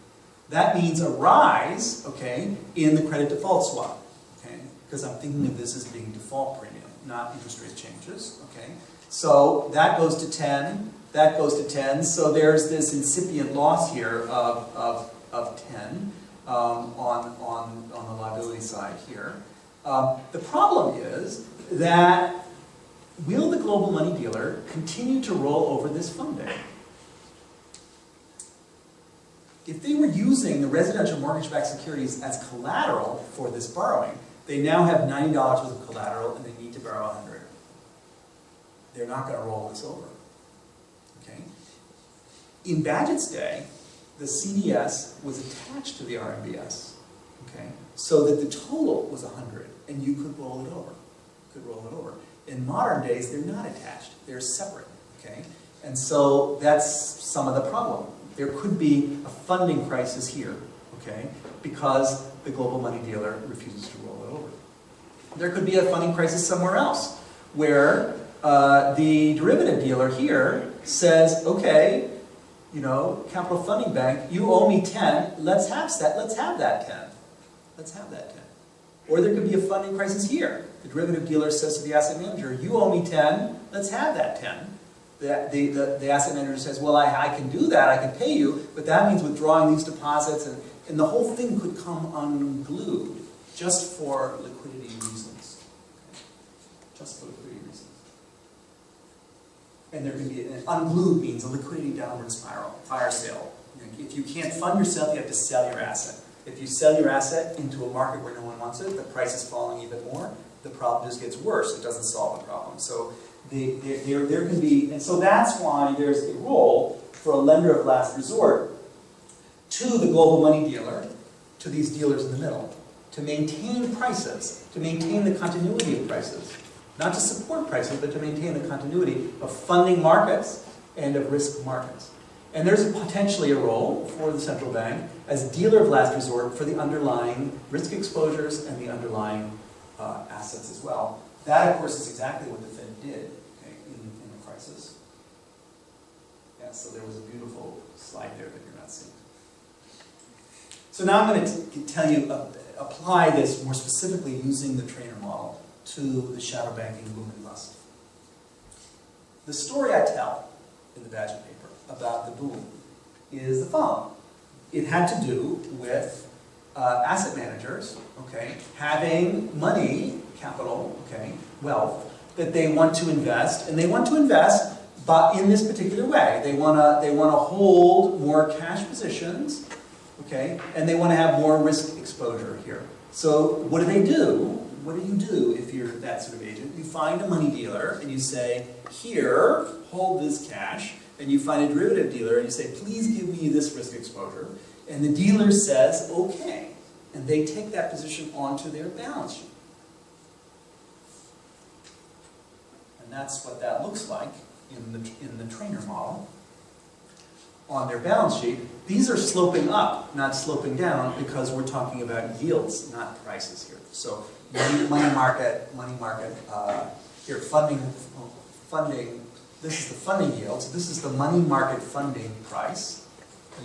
That means a rise, okay, in the credit default swap, okay, because I'm thinking of this as being default premium, not interest rate changes, okay. So that goes to 10. That goes to 10. So there's this incipient loss here of 10. On the liability side here. The problem is that will the global money dealer continue to roll over this funding? If they were using the residential mortgage-backed securities as collateral for this borrowing, they now have $90 worth of collateral and they need to borrow 100. They're not going to roll this over. Okay? In Bagehot's day, the CDS was attached to the RMBS, okay, so that the total was 100, and you could roll it over. In modern days, they're not attached; they're separate, okay, and so that's some of the problem. There could be a funding crisis here, okay, because the global money dealer refuses to roll it over. There could be a funding crisis somewhere else, where the derivative dealer here says, okay, you know, Capital Funding Bank, you owe me 10, let's have that 10. Let's have that 10. Or there could be a funding crisis here. The derivative dealer says to the asset manager, you owe me 10, let's have that 10. The asset manager says, well, I can do that, I can pay you, but that means withdrawing these deposits, and the whole thing could come unglued just for liquidity reasons. Okay? Just for liquidity reasons. And there can be, unglued means a liquidity downward spiral, fire sale. If you can't fund yourself, you have to sell your asset. If you sell your asset into a market where no one wants it, the price is falling even more, the problem just gets worse. It doesn't solve the problem. So there can be, and so that's why there's a role for a lender of last resort to the global money dealer, to these dealers in the middle, to maintain prices, to maintain the continuity of prices. Not to support prices, but to maintain the continuity of funding markets and of risk markets. And there's potentially a role for the central bank as dealer of last resort for the underlying risk exposures and the underlying assets as well. That, of course, is exactly what the Fed did, okay, in the crisis. Yeah, so there was a beautiful slide there that you're not seeing. So now I'm going to tell you, apply this more specifically using the trainer model to the shadow banking boom and bust. The story I tell in the Bagehot paper about the boom is the following. It had to do with asset managers, okay, having money, capital, okay, wealth, that they want to invest, and they want to invest, but in this particular way. They want to hold more cash positions, okay, and they want to have more risk exposure here. So what do? What do you do if you're that sort of agent? You find a money dealer and you say, here, hold this cash. And you find a derivative dealer and you say, please give me this risk exposure. And the dealer says, okay. And they take that position onto their balance sheet. And that's what that looks like in the trainer model. On their balance sheet, these are sloping up, not sloping down, because we're talking about yields, not prices here. So money market, here, funding, this is the funding yield, so this is the money market funding price,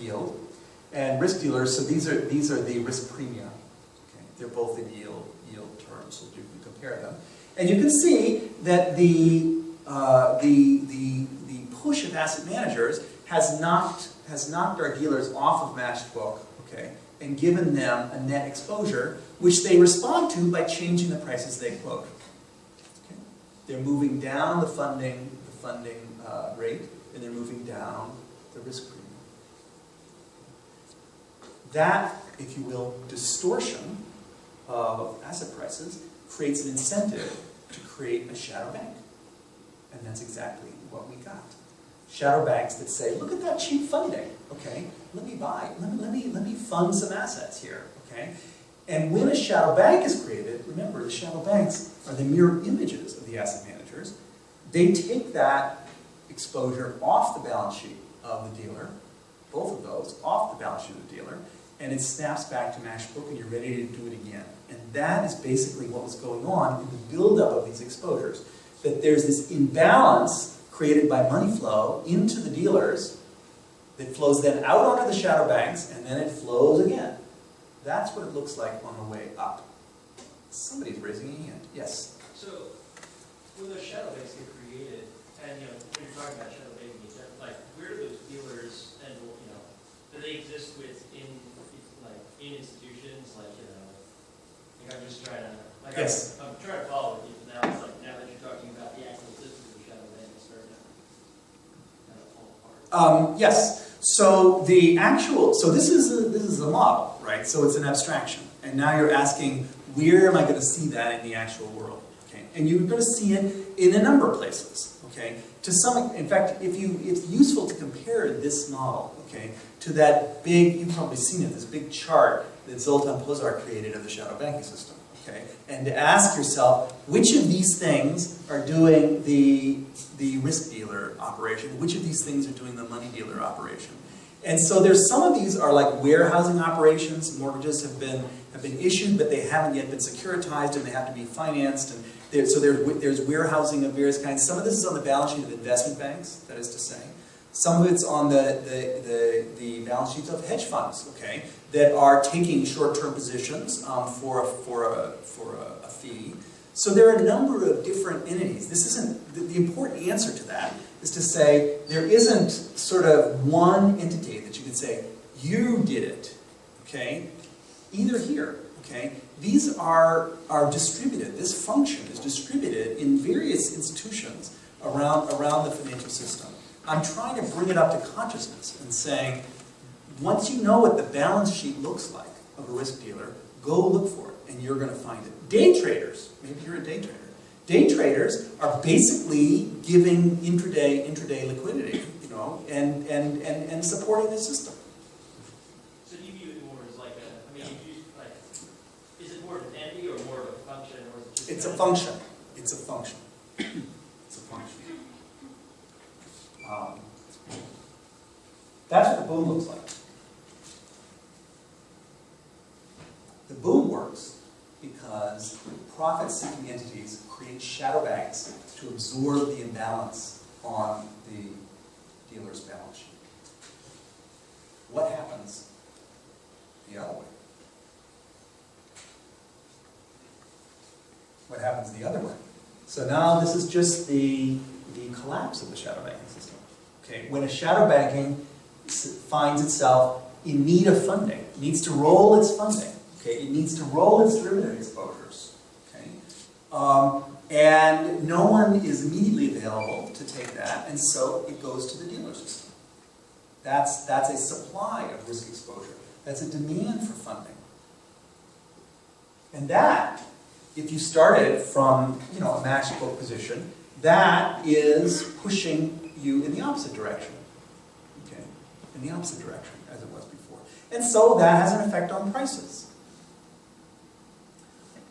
yield, and risk dealers, so these are the risk premia. Okay? They're both in yield terms, so you can compare them. And you can see that the push of asset managers has knocked our dealers off of matched book, okay, and given them a net exposure, which they respond to by changing the prices they quote. Okay? They're moving down the funding rate, and they're moving down the risk premium. That, if you will, distortion of asset prices creates an incentive to create a shadow bank. And that's exactly what we got. Shadow banks that say, look at that cheap funding, okay? Let me fund some assets here, okay? And when a shadow bank is created, remember, the shadow banks are the mirror images of the asset managers. They take that exposure off the balance sheet of the dealer, both of those, off the balance sheet of the dealer, and it snaps back to matched book and you're ready to do it again. And that is basically what was going on in the buildup of these exposures. That there's this imbalance created by money flow into the dealers that flows then out onto the shadow banks, and then it flows again. That's what it looks like on the way up. Somebody's raising a hand. Yes? So, when those shadow banks get created, and when you're talking about shadow banking, like, where do those dealers, and do they exist within, institutions, like I'm just trying to, Yes. I'm trying to follow with you, but now it's like, now that you're talking about the actual existence of the shadow bank, it's starting to kind of fall apart. Yes. So this is a model, right? So it's an abstraction. And now you're asking, where am I going to see that in the actual world? Okay. And you're going to see it in a number of places. okay? In fact, it's useful to compare this model, okay, to that big, you've probably seen it, this big chart that Zoltan Pozar created of the shadow banking system, okay? And to ask yourself, which of these things are doing the risk dealer operation? Which of these things are doing the money dealer operation? And so there's some of these are like warehousing operations. Mortgages have been issued, but they haven't yet been securitized, and they have to be financed. And there's warehousing of various kinds. Some of this is on the balance sheet of investment banks, that is to say. Some of it's on the balance sheets of hedge funds, okay, that are taking short-term positions for a fee. So there are a number of different entities. This isn't the important answer to that is to say there isn't sort of one entity that you could say you did it, okay? Either here, okay? These are distributed. This function is distributed in various institutions around the financial system. I'm trying to bring it up to consciousness and saying, once you know what the balance sheet looks like of a risk dealer, go look for it, and you're going to find it. Day traders, maybe you're a day trader. Day traders are basically giving intraday liquidity, you know, and supporting the system. So do you view it more as like is it more of an entity or more of a function, or is it just It's a function. It's a function. It's a function. That's what the boom looks like. The boom works because profit-seeking entities create shadow banks to absorb the imbalance on the dealer's balance sheet. What happens the other way? What happens the other way? So now this is just the collapse of the shadow banking system. Okay, when a shadow banking finds itself in need of funding, needs to roll its funding. Okay, it needs to roll its derivative exposures. Okay, and no one is immediately available to take that, and so it goes to the dealer system. That's a supply of risk exposure. That's a demand for funding. And that, if you started from a matched book position, that is pushing you in the opposite direction. Okay, in the opposite direction as it was before, and so that has an effect on prices.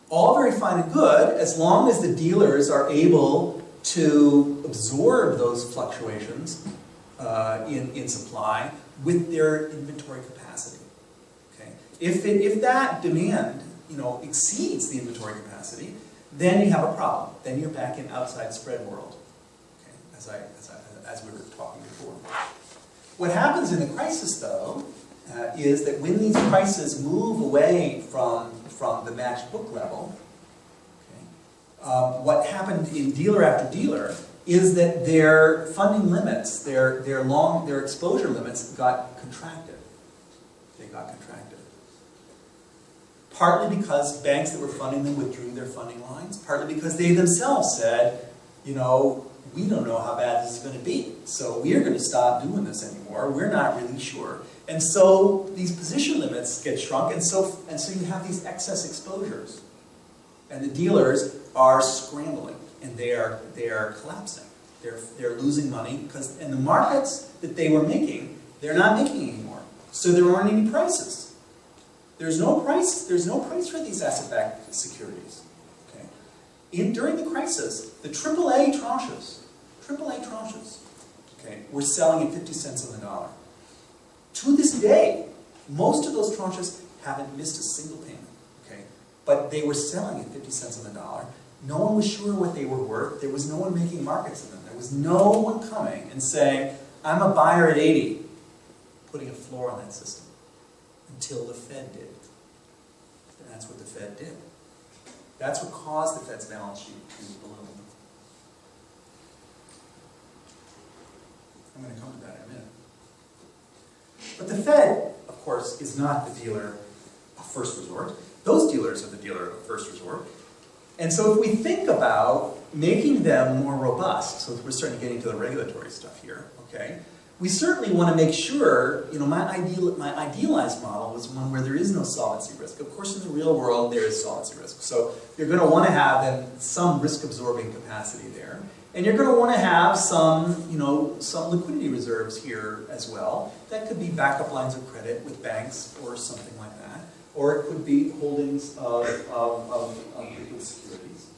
All very fine and good, as long as the dealers are able to absorb those fluctuations in supply with their inventory capacity. Okay, if that demand exceeds the inventory capacity, then you have a problem. Then you're back in outside spread world. Okay, as we were talking before. What happens in the crisis, though, is that when these prices move away from the matched book level, okay, what happened in dealer after dealer is that their funding limits, their exposure limits got contracted. They got contracted. Partly because banks that were funding them withdrew their funding lines, partly because they themselves said, we don't know how bad this is going to be, so we're going to stop doing this anymore. We're not really sure. And so these position limits get shrunk, and so you have these excess exposures. And the dealers are scrambling, and they are collapsing. They're losing money because in the markets that they were making, they're not making anymore. So there aren't any prices. There's no price for these asset-backed securities. Okay? During the crisis, the AAA tranches, okay, were selling at 50 cents on the dollar. To this day, most of those tranches haven't missed a single payment. Okay? But they were selling at 50 cents on the dollar. No one was sure what they were worth. There was no one making markets of them. There was no one coming and saying, I'm a buyer at 80, putting a floor on that system. Until the Fed did. And that's what the Fed did. That's what caused the Fed's balance sheet to balloon. I'm going to come to that in a minute. But the Fed, of course, is not the dealer of first resort. Those dealers are the dealer of first resort. And so if we think about making them more robust, so we're starting to get into the regulatory stuff here, okay? We certainly want to make sure, my idealized model was one where there is no solvency risk. Of course, in the real world, there is solvency risk. So you're going to want to have then some risk-absorbing capacity there. And you're going to want to have some, some liquidity reserves here as well. That could be backup lines of credit with banks or something like that. Or it could be holdings of liquid securities.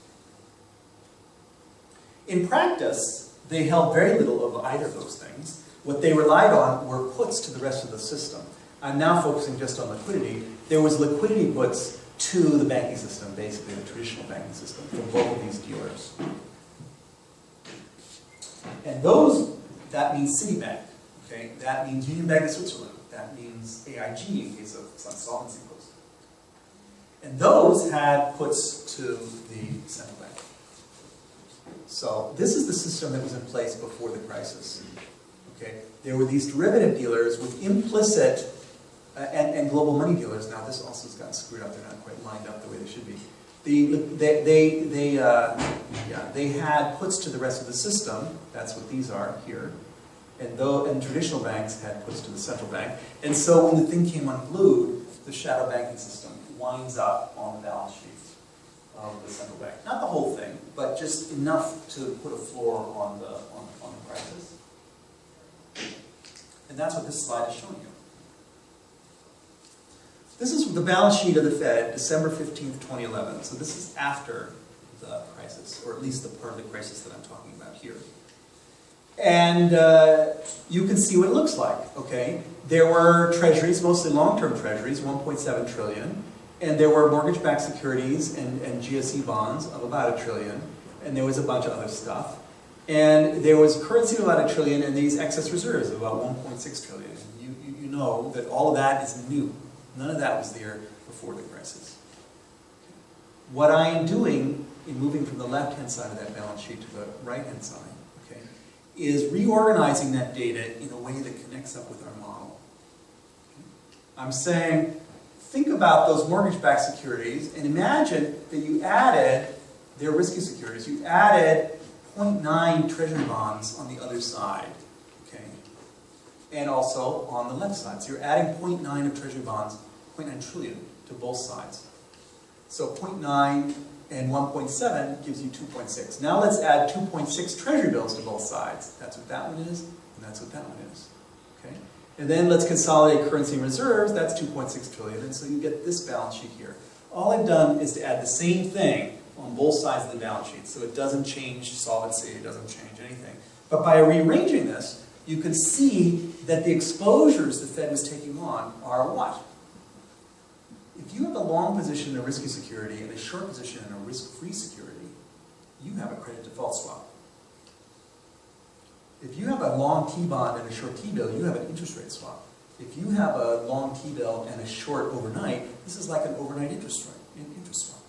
In practice, they held very little of either of those things. What they relied on were puts to the rest of the system. I'm now focusing just on liquidity. There was liquidity puts to the banking system, basically the traditional banking system, for both of these dealers. And that means Citibank, okay? That means Union Bank of Switzerland. That means AIG in case of some solvency post. And those had puts to the central bank. So this is the system that was in place before the crisis. Okay? There were these derivative dealers with implicit, and global money dealers. Now this also has gotten screwed up. They're not quite lined up the way they should be. They had puts to the rest of the system. That's what these are here. And traditional banks had puts to the central bank. And so when the thing came unglued, the shadow banking system winds up on the balance sheet of the central bank. Not the whole thing, but just enough to put a floor on the prices. And that's what this slide is showing you. This is the balance sheet of the Fed, December 15th, 2011. So this is after the crisis, or at least the part of the crisis that I'm talking about here. And you can see what it looks like, okay? There were treasuries, mostly long-term treasuries, 1.7 trillion. And there were mortgage-backed securities and GSE bonds of about $1 trillion. And there was a bunch of other stuff. And there was currency of about $1 trillion and these excess reserves of about 1.6 trillion. You know that all of that is new. None of that was there before the crisis. What I am doing in moving from the left-hand side of that balance sheet to the right-hand side, okay, is reorganizing that data in a way that connects up with our model. I'm saying, think about those mortgage-backed securities and imagine that you added, they're risky securities, you added 0.9 treasury bonds on the other side, okay? And also on the left side. So you're adding 0.9 of treasury bonds, 0.9 trillion to both sides. So 0.9 and 1.7 gives you 2.6. Now let's add 2.6 treasury bills to both sides. That's what that one is, and that's what that one is. Okay? And then let's consolidate currency and reserves. That's 2.6 trillion, and so you get this balance sheet here. All I've done is to add the same thing on both sides of the balance sheet. So it doesn't change solvency, it doesn't change anything. But by rearranging this, you can see that the exposures the Fed was taking on are what? If you have a long position in a risky security and a short position in a risk-free security, you have a credit default swap. If you have a long T-bond and a short T-bill, you have an interest rate swap. If you have a long T-bill and a short overnight, this is like an overnight interest swap.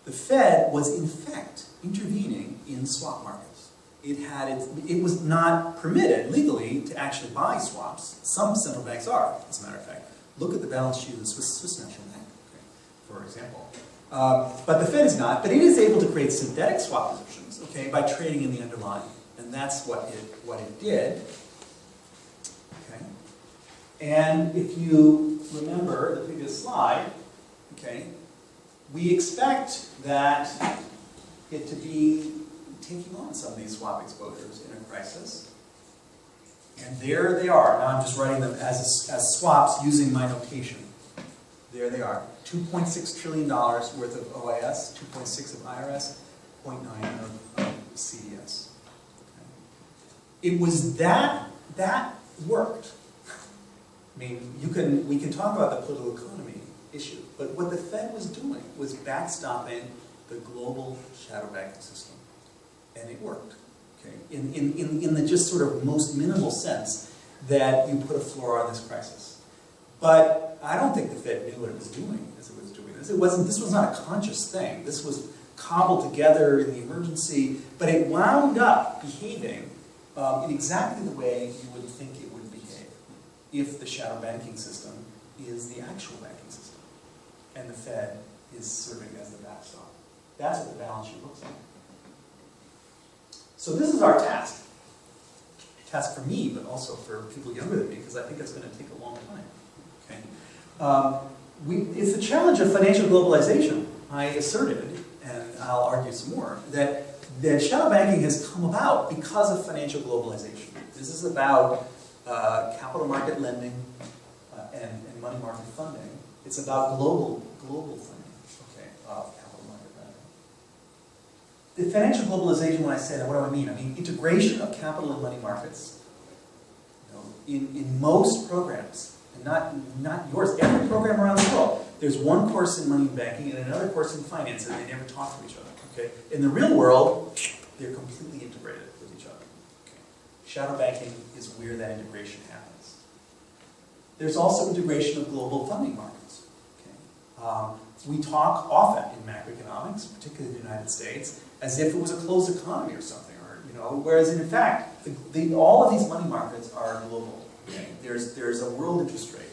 The Fed was, in fact, intervening in swap markets. It was not permitted legally to actually buy swaps. Some central banks are, as a matter of fact. Look at the balance sheet of the Swiss National Bank, okay, for example. But the Fed is not, but it is able to create synthetic swap positions, okay, by trading in the underlying. And that's what it did. Okay. And if you remember the previous slide, okay, we expect that it to be taking on some of these swap exposures in a crisis. And there they are. Now I'm just writing them as swaps using my notation. There they are. $2.6 trillion worth of OIS, 2.6 of IRS, 0.9 of CDS. Okay. It was that worked. I mean, we can talk about the political economy issue, but what the Fed was doing was backstopping the global shadow banking system. And it worked. Okay. In the just sort of most minimal sense that you put a floor on this crisis. But I don't think the Fed knew what it was doing as it was doing this. This was not a conscious thing. This was cobbled together in the emergency, but it wound up behaving in exactly the way you would think it would behave if the shadow banking system is the actual banking system. And the Fed is serving as the backstop. That's what the balance sheet looks like. So this is our task. Task for me, but also for people younger than me, because I think it's going to take a long time. Okay. It's the challenge of financial globalization. I asserted, and I'll argue some more, that that shadow banking has come about because of financial globalization. This is about capital market lending and money market funding. It's about global funding, okay, of capital market lending. The financial globalization, when I say that, what do I mean? I mean integration of capital and money markets. In most programs, and not yours, every program around the world, there's one course in money banking and another course in finance, and they never talk to each other. Okay? In the real world, they're completely integrated with each other. Okay? Shadow banking is where that integration happens. There's also integration of global funding markets. Okay? We talk often in macroeconomics, particularly in the United States, as if it was a closed economy or something, whereas in fact, all of these money markets are global. Okay? There's a world interest rate,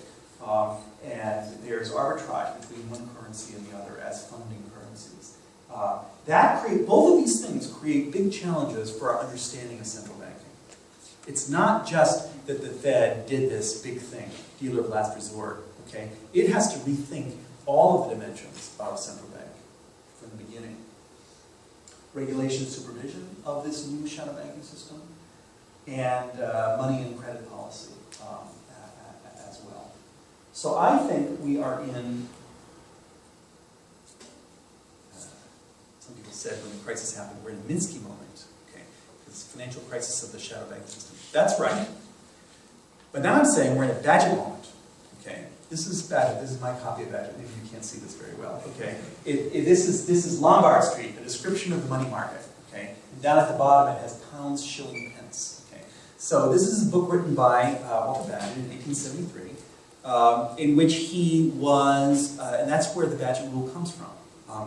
and there's arbitrage between one currency and the other as funding currencies. Both of these things create big challenges for our understanding of central banking. It's not just that the Fed did this big thing, dealer of last resort. Okay? It has to rethink all of the dimensions of central bank from the beginning. Regulation and supervision of this new shadow banking system, and money and credit policy as well. So I think we are in, some people said when the crisis happened, we're in a Minsky moment, okay? This financial crisis of the shadow banking system. That's right. But now I'm saying we're in a Badgett moment, okay? This is Badgett. This is my copy of Badgett. Maybe you can't see this very well. Okay, this is Lombard Street, a description of the money market. Okay, and down at the bottom it has pounds, shilling, pence. Okay, so this is a book written by Walter Badgett in 1873, in which he was, and that's where the Badgett rule comes from.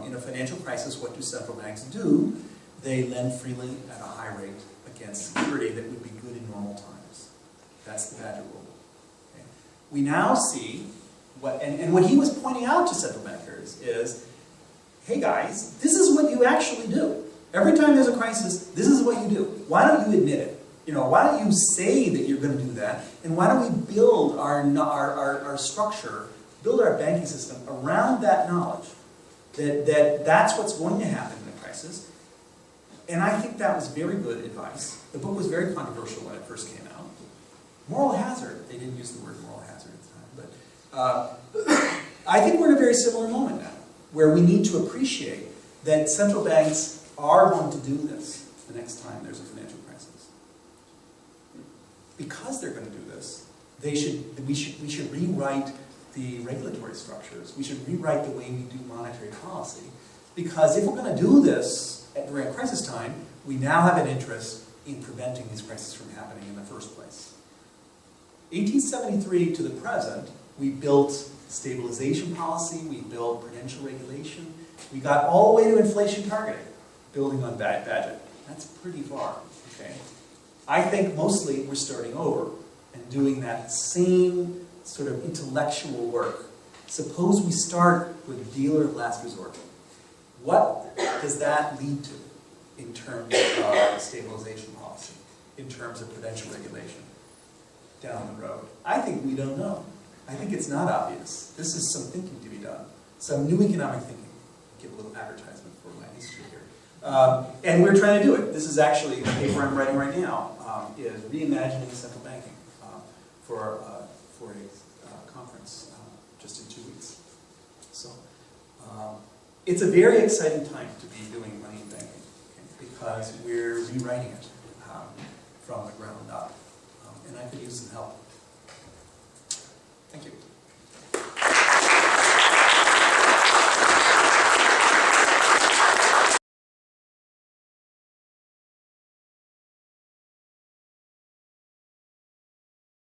In a financial crisis, what do central banks do? They lend freely at a high rate against security that would be good in normal times. That's the Badgett rule. We now see, what he was pointing out to central bankers is, hey guys, this is what you actually do. Every time there's a crisis, this is what you do. Why don't you admit it? Why don't you say that you're going to do that? And why don't we build our structure, build our banking system around that knowledge, that's what's going to happen in a crisis. And I think that was very good advice. The book was very controversial when it first came out. Moral hazard, they didn't use the word moral hazard at the time, but I think we're in a very similar moment now, where we need to appreciate that central banks are going to do this the next time there's a financial crisis. Because they're going to do this, we should rewrite the regulatory structures. We should rewrite the way we do monetary policy, because if we're going to do this during a crisis time, we now have an interest in preventing these crises from happening in the first place. 1873 to the present, we built stabilization policy, we built prudential regulation, we got all the way to inflation targeting, building on Badgett. That's pretty far, okay? I think mostly we're starting over and doing that same sort of intellectual work. Suppose we start with dealer of last resort. What does that lead to in terms of stabilization policy, in terms of prudential regulation down the road? I think we don't know. I think it's not obvious. This is some thinking to be done, some new economic thinking. Give a little advertisement for my history here. And we're trying to do it. This is actually the paper I'm writing right now, is reimagining central banking for a conference just in 2 weeks. So it's a very exciting time to be doing money and banking, okay, because we're rewriting it from the ground up. And I could use some help. Thank you.